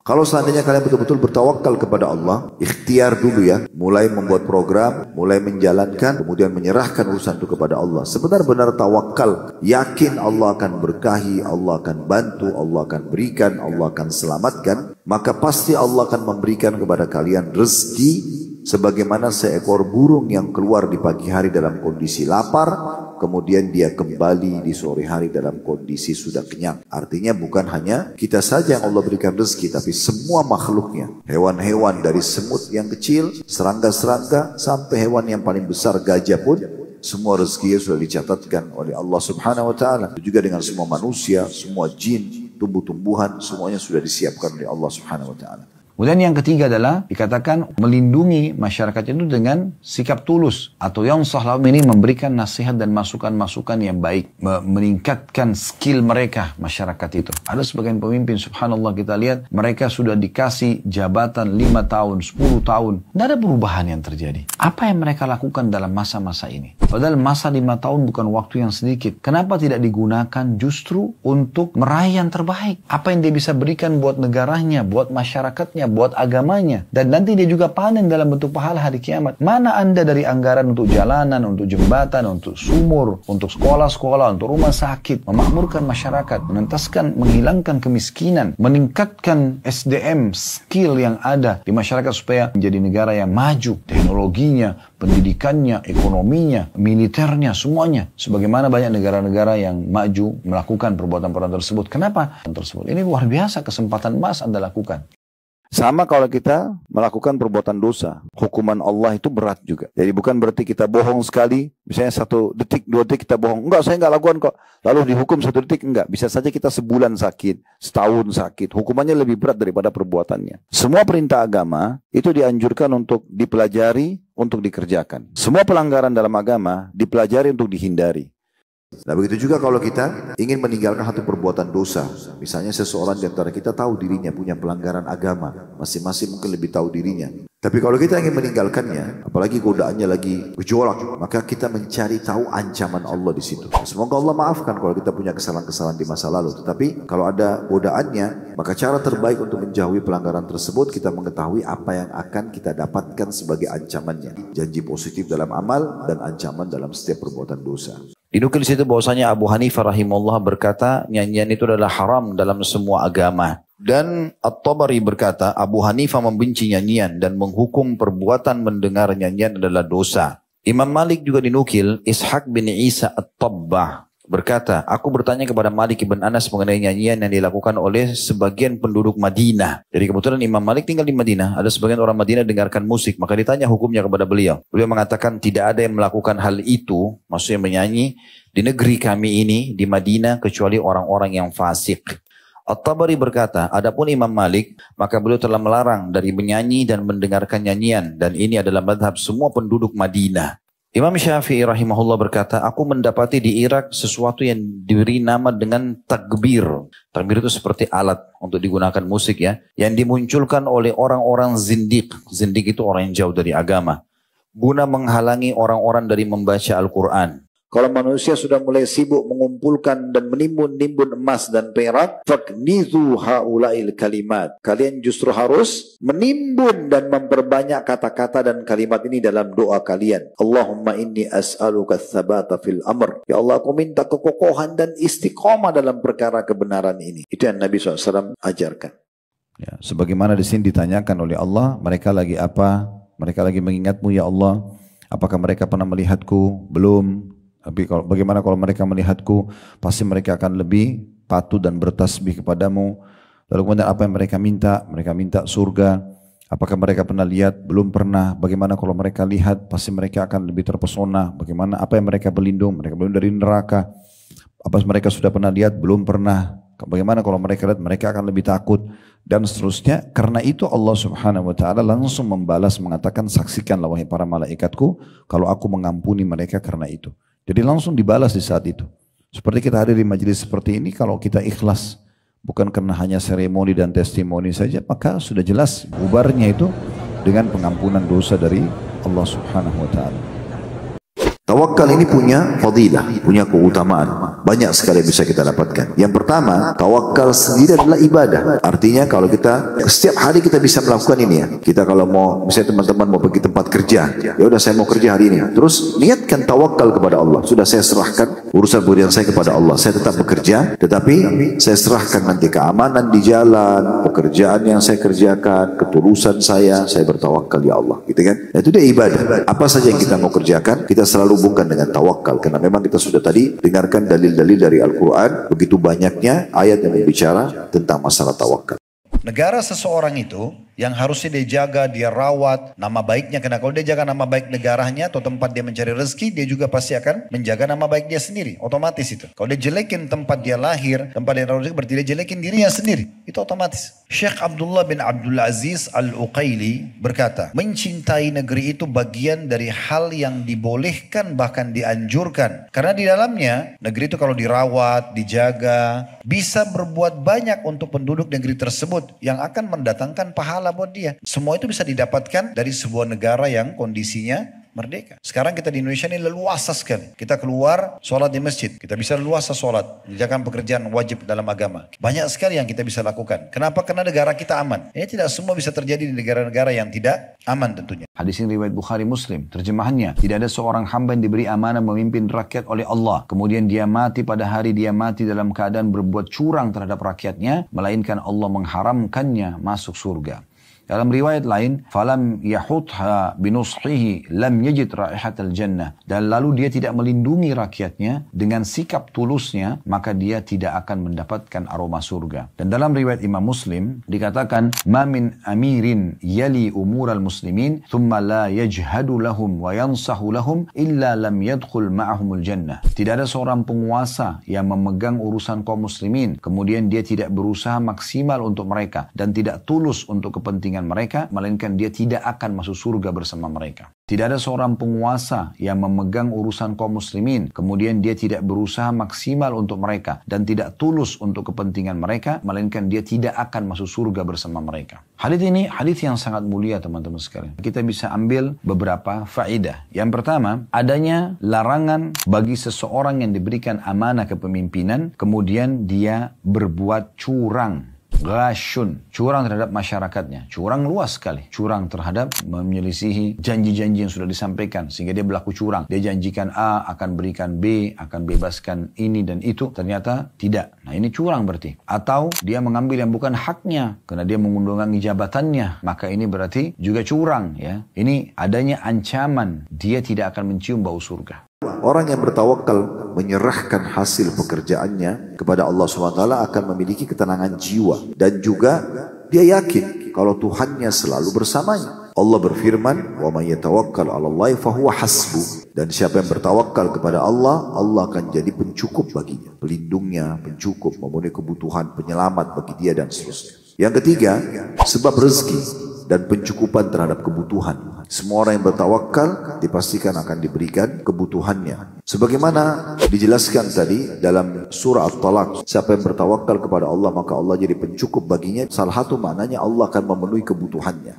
Kalau seandainya kalian betul-betul bertawakal kepada Allah, ikhtiar dulu ya, mulai membuat program, mulai menjalankan, kemudian menyerahkan urusan itu kepada Allah. Sebenar-benar tawakal, yakin Allah akan berkahi, Allah akan bantu, Allah akan berikan, Allah akan selamatkan, maka pasti Allah akan memberikan kepada kalian rezeki sebagaimana seekor burung yang keluar di pagi hari dalam kondisi lapar, kemudian dia kembali di sore hari dalam kondisi sudah kenyang. Artinya bukan hanya kita saja yang Allah berikan rezeki, tapi semua makhluknya. Hewan-hewan dari semut yang kecil, serangga-serangga, sampai hewan yang paling besar gajah pun, semua rezekinya sudah dicatatkan oleh Allah Subhanahu wa Ta'ala. Juga dengan semua manusia, semua jin, tumbuh-tumbuhan, semuanya sudah disiapkan oleh Allah Subhanahu wa Ta'ala. Kemudian yang ketiga adalah dikatakan melindungi masyarakat itu dengan sikap tulus atau yang sahlam ini memberikan nasihat dan masukan-masukan yang baik, meningkatkan skill mereka masyarakat itu. Ada sebagian pemimpin subhanallah kita lihat mereka sudah dikasih jabatan 5 tahun, 10 tahun, tidak ada perubahan yang terjadi. Apa yang mereka lakukan dalam masa-masa ini? Padahal masa 5 tahun bukan waktu yang sedikit. Kenapa tidak digunakan justru untuk meraih yang terbaik? Apa yang dia bisa berikan buat negaranya, buat masyarakatnya, buat agamanya, dan nanti dia juga panen dalam bentuk pahala hari kiamat. Mana Anda dari anggaran untuk jalanan, untuk jembatan, untuk sumur, untuk sekolah-sekolah, untuk rumah sakit, memakmurkan masyarakat, menuntaskan, menghilangkan kemiskinan, meningkatkan SDM, skill yang ada di masyarakat supaya menjadi negara yang maju, teknologinya, pendidikannya, ekonominya, militernya, semuanya. Sebagaimana banyak negara-negara yang maju melakukan perbuatan-perbuatan tersebut. Kenapa? Ini luar biasa kesempatan emas Anda lakukan. Sama kalau kita melakukan perbuatan dosa, hukuman Allah itu berat juga. Jadi bukan berarti kita bohong sekali, misalnya 1 detik, 2 detik kita bohong. Enggak, saya enggak lakukan kok. Lalu dihukum 1 detik, enggak. Bisa saja kita sebulan sakit, setahun sakit. Hukumannya lebih berat daripada perbuatannya. Semua perintah agama itu dianjurkan untuk dipelajari, untuk dikerjakan. Semua pelanggaran dalam agama dipelajari untuk dihindari. Nah begitu juga kalau kita ingin meninggalkan satu perbuatan dosa. Misalnya seseorang di antara kita tahu dirinya punya pelanggaran agama. Masing-masing mungkin lebih tahu dirinya. Tapi kalau kita ingin meninggalkannya, apalagi godaannya lagi gejolak, maka kita mencari tahu ancaman Allah di situ. Semoga Allah maafkan kalau kita punya kesalahan-kesalahan di masa lalu. Tetapi kalau ada godaannya, maka cara terbaik untuk menjauhi pelanggaran tersebut, kita mengetahui apa yang akan kita dapatkan sebagai ancamannya. Janji positif dalam amal dan ancaman dalam setiap perbuatan dosa. Dinukil di situ bahwasanya Abu Hanifah rahimahullah berkata, nyanyian itu adalah haram dalam semua agama. Dan At-Tabari berkata, Abu Hanifah membenci nyanyian dan menghukum perbuatan mendengar nyanyian adalah dosa. Imam Malik juga dinukil, Ishaq bin Isa At-Tabbah berkata, aku bertanya kepada Malik ibn Anas mengenai nyanyian yang dilakukan oleh sebagian penduduk Madinah. Jadi kebetulan Imam Malik tinggal di Madinah. Ada sebagian orang Madinah dengarkan musik. Maka ditanya hukumnya kepada beliau. Beliau mengatakan tidak ada yang melakukan hal itu, maksudnya menyanyi, di negeri kami ini, di Madinah, kecuali orang-orang yang fasik. At-Tabari berkata, adapun Imam Malik, maka beliau telah melarang dari menyanyi dan mendengarkan nyanyian. Dan ini adalah madhab semua penduduk Madinah. Imam Syafi'i rahimahullah berkata, aku mendapati di Irak sesuatu yang diberi nama dengan takbir. Takbir itu seperti alat untuk digunakan musik ya. Yang dimunculkan oleh orang-orang zindik. Zindik itu orang yang jauh dari agama. Guna menghalangi orang-orang dari membaca Al-Quran. Kalau manusia sudah mulai sibuk mengumpulkan dan menimbun-nimbun emas dan perak, faknizu haula'il kalimat. Kalian justru harus menimbun dan memperbanyak kata-kata dan kalimat ini dalam doa kalian. Allahumma inni as'aluka tsabata fil amr. Ya Allah, aku minta kekokohan dan istiqomah dalam perkara kebenaran ini. Itu yang Nabi SAW ajarkan. Ya, sebagaimana di sini ditanyakan oleh Allah, mereka lagi apa? Mereka lagi mengingatmu ya Allah. Apakah mereka pernah melihatku? Belum. Tapi bagaimana kalau mereka melihatku, pasti mereka akan lebih patuh dan bertasbih kepadamu. Lalu kemudian apa yang mereka minta? Mereka minta surga. Apakah mereka pernah lihat? Belum pernah. Bagaimana kalau mereka lihat? Pasti mereka akan lebih terpesona. Bagaimana apa yang mereka berlindung? Mereka berlindung dari neraka. Apa mereka sudah pernah lihat? Belum pernah. Bagaimana kalau mereka lihat? Mereka akan lebih takut. Dan seterusnya. Karena itu Allah subhanahu wa ta'ala langsung membalas mengatakan, saksikanlah wahai para malaikatku, kalau aku mengampuni mereka karena itu. Jadi langsung dibalas di saat itu. Seperti kita hadir di majelis seperti ini, kalau kita ikhlas, bukan karena hanya seremoni dan testimoni saja, maka sudah jelas bubarnya itu dengan pengampunan dosa dari Allah subhanahu wa ta'ala. Tawakal ini punya fadilah, punya keutamaan. Banyak sekali yang bisa kita dapatkan. Yang pertama, tawakal sendiri adalah ibadah. Artinya kalau kita, setiap hari kita bisa melakukan ini ya. Kita kalau mau, misalnya teman-teman mau pergi tempat kerja, ya udah saya mau kerja hari ini. Terus niatkan tawakal kepada Allah. Sudah saya serahkan urusan burian saya kepada Allah. Saya tetap bekerja, tetapi saya serahkan nanti keamanan di jalan, pekerjaan yang saya kerjakan, ketulusan saya bertawakal ya Allah. Gitu kan? Nah, itu dia ibadah. Apa saja yang kita mau kerjakan, kita selalu bukan dengan tawakal, karena memang kita sudah tadi dengarkan dalil-dalil dari Al-Quran, begitu banyaknya ayat yang berbicara tentang masalah tawakal. Negara seseorang itu yang harusnya dia jaga, dia rawat nama baiknya, karena kalau dia jaga nama baik negaranya atau tempat dia mencari rezeki, dia juga pasti akan menjaga nama baik dia sendiri, otomatis itu. Kalau dia jelekin tempat dia lahir, tempat dia rezeki, berarti dia jelekin dirinya sendiri, itu otomatis. Syekh Abdullah bin Abdul Aziz Al-Uqaili berkata, mencintai negeri itu bagian dari hal yang dibolehkan bahkan dianjurkan, karena di dalamnya negeri itu kalau dirawat, dijaga, bisa berbuat banyak untuk penduduk negeri tersebut yang akan mendatangkan pahala buat dia. Semua itu bisa didapatkan dari sebuah negara yang kondisinya merdeka. Sekarang kita di Indonesia ini leluasa sekali. Kita keluar sholat di masjid, kita bisa leluasa sholat, mengerjakan pekerjaan wajib dalam agama. Banyak sekali yang kita bisa lakukan. Kenapa? Karena negara kita aman. Ini tidak semua bisa terjadi di negara-negara yang tidak aman tentunya. Hadis ini riwayat Bukhari Muslim. Terjemahannya, tidak ada seorang hamba yang diberi amanah memimpin rakyat oleh Allah. Kemudian dia mati pada hari dia mati dalam keadaan berbuat curang terhadap rakyatnya, melainkan Allah mengharamkannya masuk surga. Dalam riwayat lain, falam yahutha binushihi lam yajid raihatal jannah. Dan lalu dia tidak melindungi rakyatnya dengan sikap tulusnya, maka dia tidak akan mendapatkan aroma surga. Dan dalam riwayat Imam Muslim dikatakan, ma min amirin yali umural muslimin thumma la yajhadu lahum wa yansahu lahum illa lam yadkhul ma'ahumul jannah. Tidak ada seorang penguasa yang memegang urusan kaum muslimin, kemudian dia tidak berusaha maksimal untuk mereka dan tidak tulus untuk kepentingan mereka, melainkan dia tidak akan masuk surga bersama mereka. Tidak ada seorang penguasa yang memegang urusan kaum muslimin, kemudian dia tidak berusaha maksimal untuk mereka dan tidak tulus untuk kepentingan mereka, melainkan dia tidak akan masuk surga bersama mereka. Hadits ini hadits yang sangat mulia teman-teman sekalian. Kita bisa ambil beberapa faedah. Yang pertama, adanya larangan bagi seseorang yang diberikan amanah kepemimpinan, kemudian dia berbuat curang. Ghashun, curang terhadap masyarakatnya. Curang luas sekali. Curang terhadap menyelisihi janji-janji yang sudah disampaikan. Sehingga dia berlaku curang. Dia janjikan A, akan berikan B, akan bebaskan ini dan itu. Ternyata tidak. Nah ini curang berarti. Atau dia mengambil yang bukan haknya. Karena dia mengundurkan jabatannya. Maka ini berarti juga curang. Ya. Ini adanya ancaman. Dia tidak akan mencium bau surga. Orang yang bertawakal menyerahkan hasil pekerjaannya kepada Allah SWT akan memiliki ketenangan jiwa. Dan juga dia yakin kalau Tuhannya selalu bersamanya. Allah berfirman, wa may yatawakkal 'ala Allah fahuwa hasbuh. Dan siapa yang bertawakal kepada Allah, Allah akan jadi pencukup baginya. Pelindungnya, pencukup, memenuhi kebutuhan, penyelamat bagi dia dan seterusnya. Yang ketiga, sebab rezeki dan pencukupan terhadap kebutuhan. Semua orang yang bertawakal dipastikan akan diberikan kebutuhannya. Sebagaimana dijelaskan tadi dalam surah At-Talaq, siapa yang bertawakal kepada Allah maka Allah jadi pencukup baginya. Salah satu maknanya Allah akan memenuhi kebutuhannya.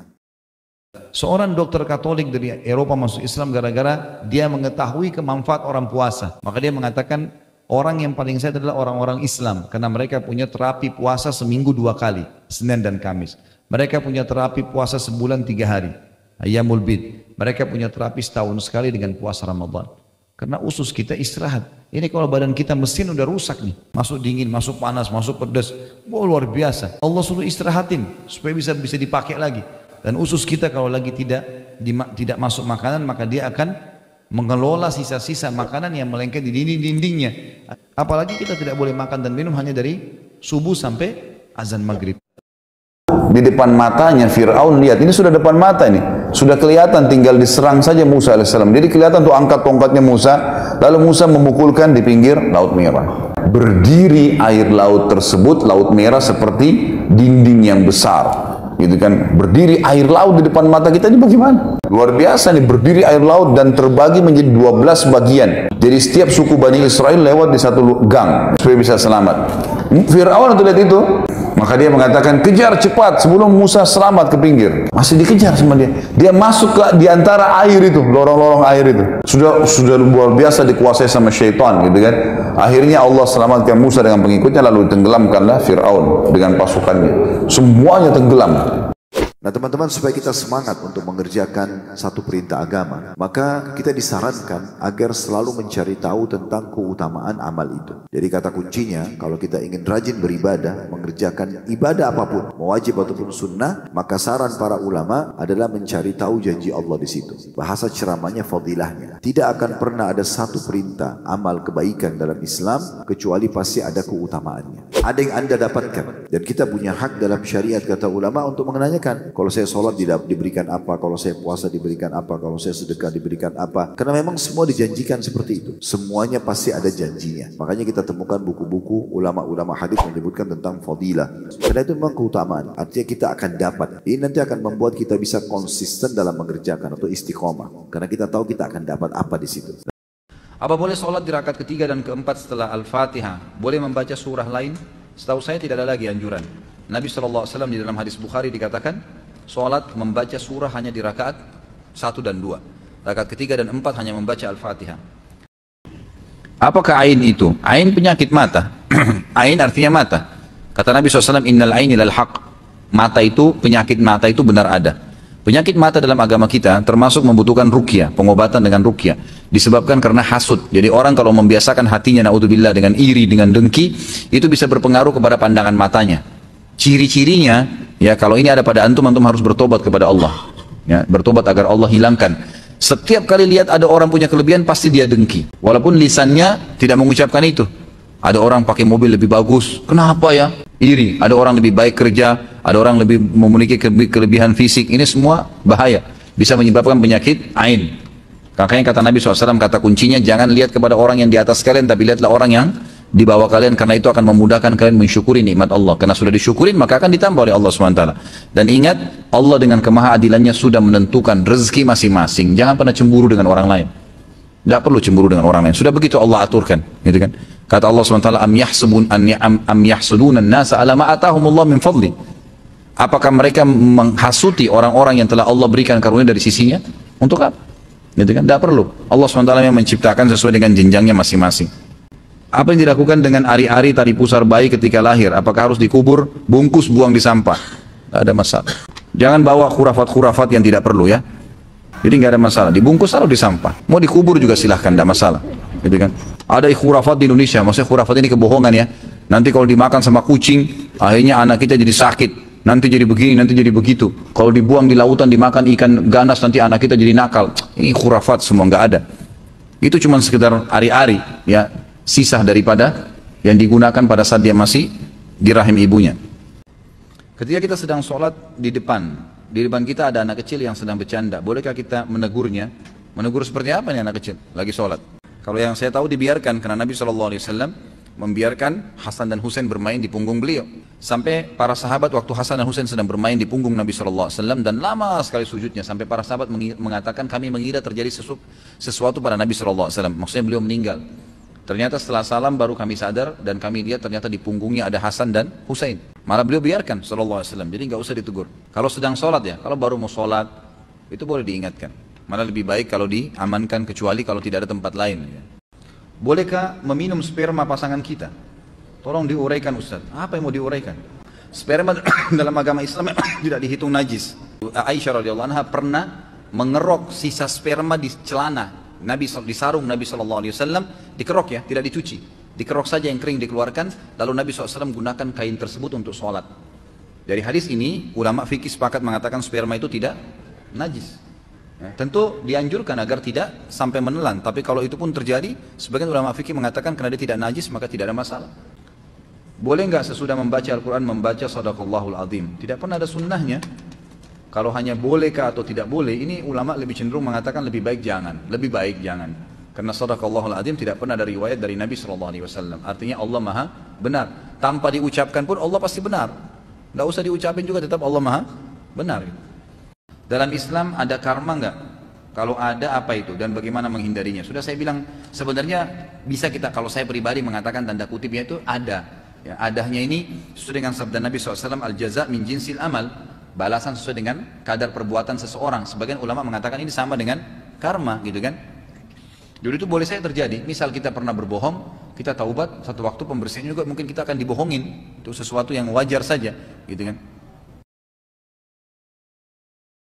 Seorang dokter Katolik dari Eropa masuk Islam gara-gara dia mengetahui kemanfaat orang puasa. Maka dia mengatakan orang yang paling sehat adalah orang-orang Islam, karena mereka punya terapi puasa seminggu 2 kali, Senin dan Kamis. Mereka punya terapi puasa sebulan 3 hari, Ayyamul Bid. Mereka punya terapi setahun sekali dengan puasa Ramadan. Karena usus kita istirahat. Ini kalau badan kita mesin udah rusak nih. Masuk dingin, masuk panas, masuk pedas. Wah, luar biasa. Allah suruh istirahatin supaya bisa dipakai lagi. Dan usus kita kalau lagi tidak masuk makanan, maka dia akan mengelola sisa-sisa makanan yang melengket di dinding-dindingnya. Apalagi kita tidak boleh makan dan minum hanya dari subuh sampai azan maghrib. Di depan matanya Fir'aun lihat, ini sudah depan mata ini, sudah kelihatan, tinggal diserang saja Musa AS. Jadi kelihatan tuh angkat tongkatnya Musa, lalu Musa memukulkan di pinggir Laut Merah. Berdiri air laut tersebut, Laut Merah seperti dinding yang besar. Gitu kan, berdiri air laut di depan mata kita, ini bagaimana? Luar biasa nih, berdiri air laut dan terbagi menjadi 12 bagian. Jadi setiap suku Bani Israel lewat di satu gang supaya bisa selamat. Fir'aun tuh lihat itu, Maka dia mengatakan, kejar cepat sebelum Musa selamat ke pinggir. Masih dikejar sama dia. Dia masuk ke di antara air itu, lorong-lorong air itu. Sudah luar biasa dikuasai sama syaitan gitu kan. Akhirnya Allah selamatkan Musa dengan pengikutnya, lalu tenggelamkanlah Fir'aun dengan pasukannya. Semuanya tenggelam. Nah teman-teman, supaya kita semangat untuk mengerjakan satu perintah agama, maka kita disarankan agar selalu mencari tahu tentang keutamaan amal itu. Jadi kata kuncinya, kalau kita ingin rajin beribadah, mengerjakan ibadah apapun, mau wajib ataupun sunnah, maka saran para ulama adalah mencari tahu janji Allah di situ. Bahasa ceramahnya fadilahnya. Tidak akan pernah ada satu perintah amal kebaikan dalam Islam kecuali pasti ada keutamaannya. Ada yang Anda dapatkan, dan kita punya hak dalam syariat kata ulama untuk menanyakan. Kalau saya sholat diberikan apa, kalau saya puasa diberikan apa, kalau saya sedekah diberikan apa. Karena memang semua dijanjikan seperti itu. Semuanya pasti ada janjinya. Makanya kita temukan buku-buku ulama-ulama hadis menyebutkan tentang fadilah. Karena itu memang keutamaan. Artinya kita akan dapat. Ini nanti akan membuat kita bisa konsisten dalam mengerjakan atau istiqomah. Karena kita tahu kita akan dapat apa di situ. Apa boleh sholat di rakaat ketiga dan keempat setelah Al-Fatihah? Boleh membaca surah lain? Setahu saya tidak ada lagi anjuran. Nabi SAW di dalam hadis Bukhari dikatakan, sholat membaca surah hanya di rakaat 1 dan 2. Rakaat ketiga dan 4 hanya membaca Al-Fatihah. Apakah ain itu? Ain penyakit mata. Ain artinya mata. Kata Nabi SAW, innal aini lal haq. Mata itu, penyakit mata itu benar ada. Penyakit mata dalam agama kita termasuk membutuhkan ruqyah, pengobatan dengan ruqyah. Disebabkan karena hasud. Jadi orang kalau membiasakan hatinya, na'udzubillah, dengan iri, dengan dengki, itu bisa berpengaruh kepada pandangan matanya. Ciri-cirinya, ya kalau ini ada pada antum harus bertobat kepada Allah. Ya, bertobat agar Allah hilangkan. Setiap kali lihat ada orang punya kelebihan, pasti dia dengki. Walaupun lisannya tidak mengucapkan itu. Ada orang pakai mobil lebih bagus, kenapa ya? Iri. Ada orang lebih baik kerja, ada orang lebih memiliki kelebihan fisik. Ini semua bahaya. Bisa menyebabkan penyakit ain. Makanya kata Nabi SAW, kata kuncinya, jangan lihat kepada orang yang di atas kalian, tapi lihatlah orang yang di bawah kalian, karena itu akan memudahkan kalian mensyukuri nikmat Allah. Karena sudah disyukurin, maka akan ditambah oleh Allah SWT. Dan ingat, Allah dengan kemahaadilannya sudah menentukan rezeki masing-masing. Jangan pernah cemburu dengan orang lain. Tidak perlu cemburu dengan orang lain. Sudah begitu Allah aturkan, gitu kan? Kata Allah SWT, am yahsudun an-nasa ala ma atahumullah min fadli. Apakah mereka menghasuti orang-orang yang telah Allah berikan karunia dari sisinya? Untuk apa? Gitu kan? Tidak perlu. Allah SWT yang menciptakan sesuai dengan jenjangnya masing-masing. Apa yang dilakukan dengan ari-ari tali pusar bayi ketika lahir? Apakah harus dikubur, bungkus, buang di sampah? Tidak ada masalah. Jangan bawa khurafat-khurafat yang tidak perlu ya. Jadi nggak ada masalah. Dibungkus taruh di sampah. Mau dikubur juga silahkan, tidak masalah. Gitu kan? Ada khurafat di Indonesia. Maksudnya khurafat ini kebohongan ya. Nanti kalau dimakan sama kucing, akhirnya anak kita jadi sakit. Nanti jadi begini, nanti jadi begitu. Kalau dibuang di lautan, dimakan ikan ganas, nanti anak kita jadi nakal. Ini khurafat semua, nggak ada. Itu cuma sekedar ari-ari ya. Sisa daripada yang digunakan pada saat dia masih di rahim ibunya. Ketika kita sedang sholat di depan kita ada anak kecil yang sedang bercanda. Bolehkah kita menegurnya? Menegur seperti apa nih anak kecil lagi sholat? Kalau yang saya tahu dibiarkan, karena Nabi SAW membiarkan Hasan dan Husain bermain di punggung beliau. Sampai para sahabat waktu Hasan dan Husain sedang bermain di punggung Nabi SAW, dan lama sekali sujudnya, sampai para sahabat mengatakan kami mengira terjadi sesuatu pada Nabi SAW. Maksudnya beliau meninggal. Ternyata setelah salam baru kami sadar, dan kami lihat ternyata di punggungnya ada Hasan dan Husain. Malah beliau biarkan SAW, jadi nggak usah ditegur. Kalau sedang sholat ya, kalau baru mau sholat, itu boleh diingatkan. Malah lebih baik kalau diamankan, kecuali kalau tidak ada tempat lain. Bolehkah meminum sperma pasangan kita? Tolong diuraikan Ustaz. Apa yang mau diuraikan? Sperma dalam agama Islam tidak dihitung najis. Aisyah radhiyallahu anha pernah mengerok sisa sperma di celana Nabi, di sarung Nabi SAW, dikerok ya, tidak dicuci, dikerok saja yang kering dikeluarkan, lalu Nabi SAW gunakan kain tersebut untuk sholat. Dari hadis ini, ulama fikih sepakat mengatakan sperma itu tidak najis. Ya, tentu dianjurkan agar tidak sampai menelan, tapi kalau itu pun terjadi, sebagian ulama fikih mengatakan karena dia tidak najis, maka tidak ada masalah. Boleh nggak sesudah membaca Al-Quran membaca Sadaqallahul Azim? Tidak pernah ada sunnahnya. Kalau hanya bolehkah atau tidak boleh, ini ulama lebih cenderung mengatakan lebih baik jangan. Lebih baik jangan. Karena Sadaqallahul Azim tidak pernah ada riwayat dari Nabi SAW. Artinya Allah Maha benar. Tanpa diucapkan pun Allah pasti benar. Tidak usah diucapin juga tetap Allah Maha benar. Dalam Islam ada karma nggak? Kalau ada apa itu dan bagaimana menghindarinya? Sudah saya bilang sebenarnya bisa kita, kalau saya pribadi mengatakan tanda kutipnya itu ada. Ya, adahnya ini sesuai dengan sabda Nabi SAW, al-jaza min jinsil amal, balasan sesuai dengan kadar perbuatan seseorang. Sebagian ulama mengatakan ini sama dengan karma gitu kan. Jadi itu boleh saja terjadi. Misal kita pernah berbohong, kita taubat, satu waktu pembersihan juga mungkin kita akan dibohongin. Itu sesuatu yang wajar saja gitu kan.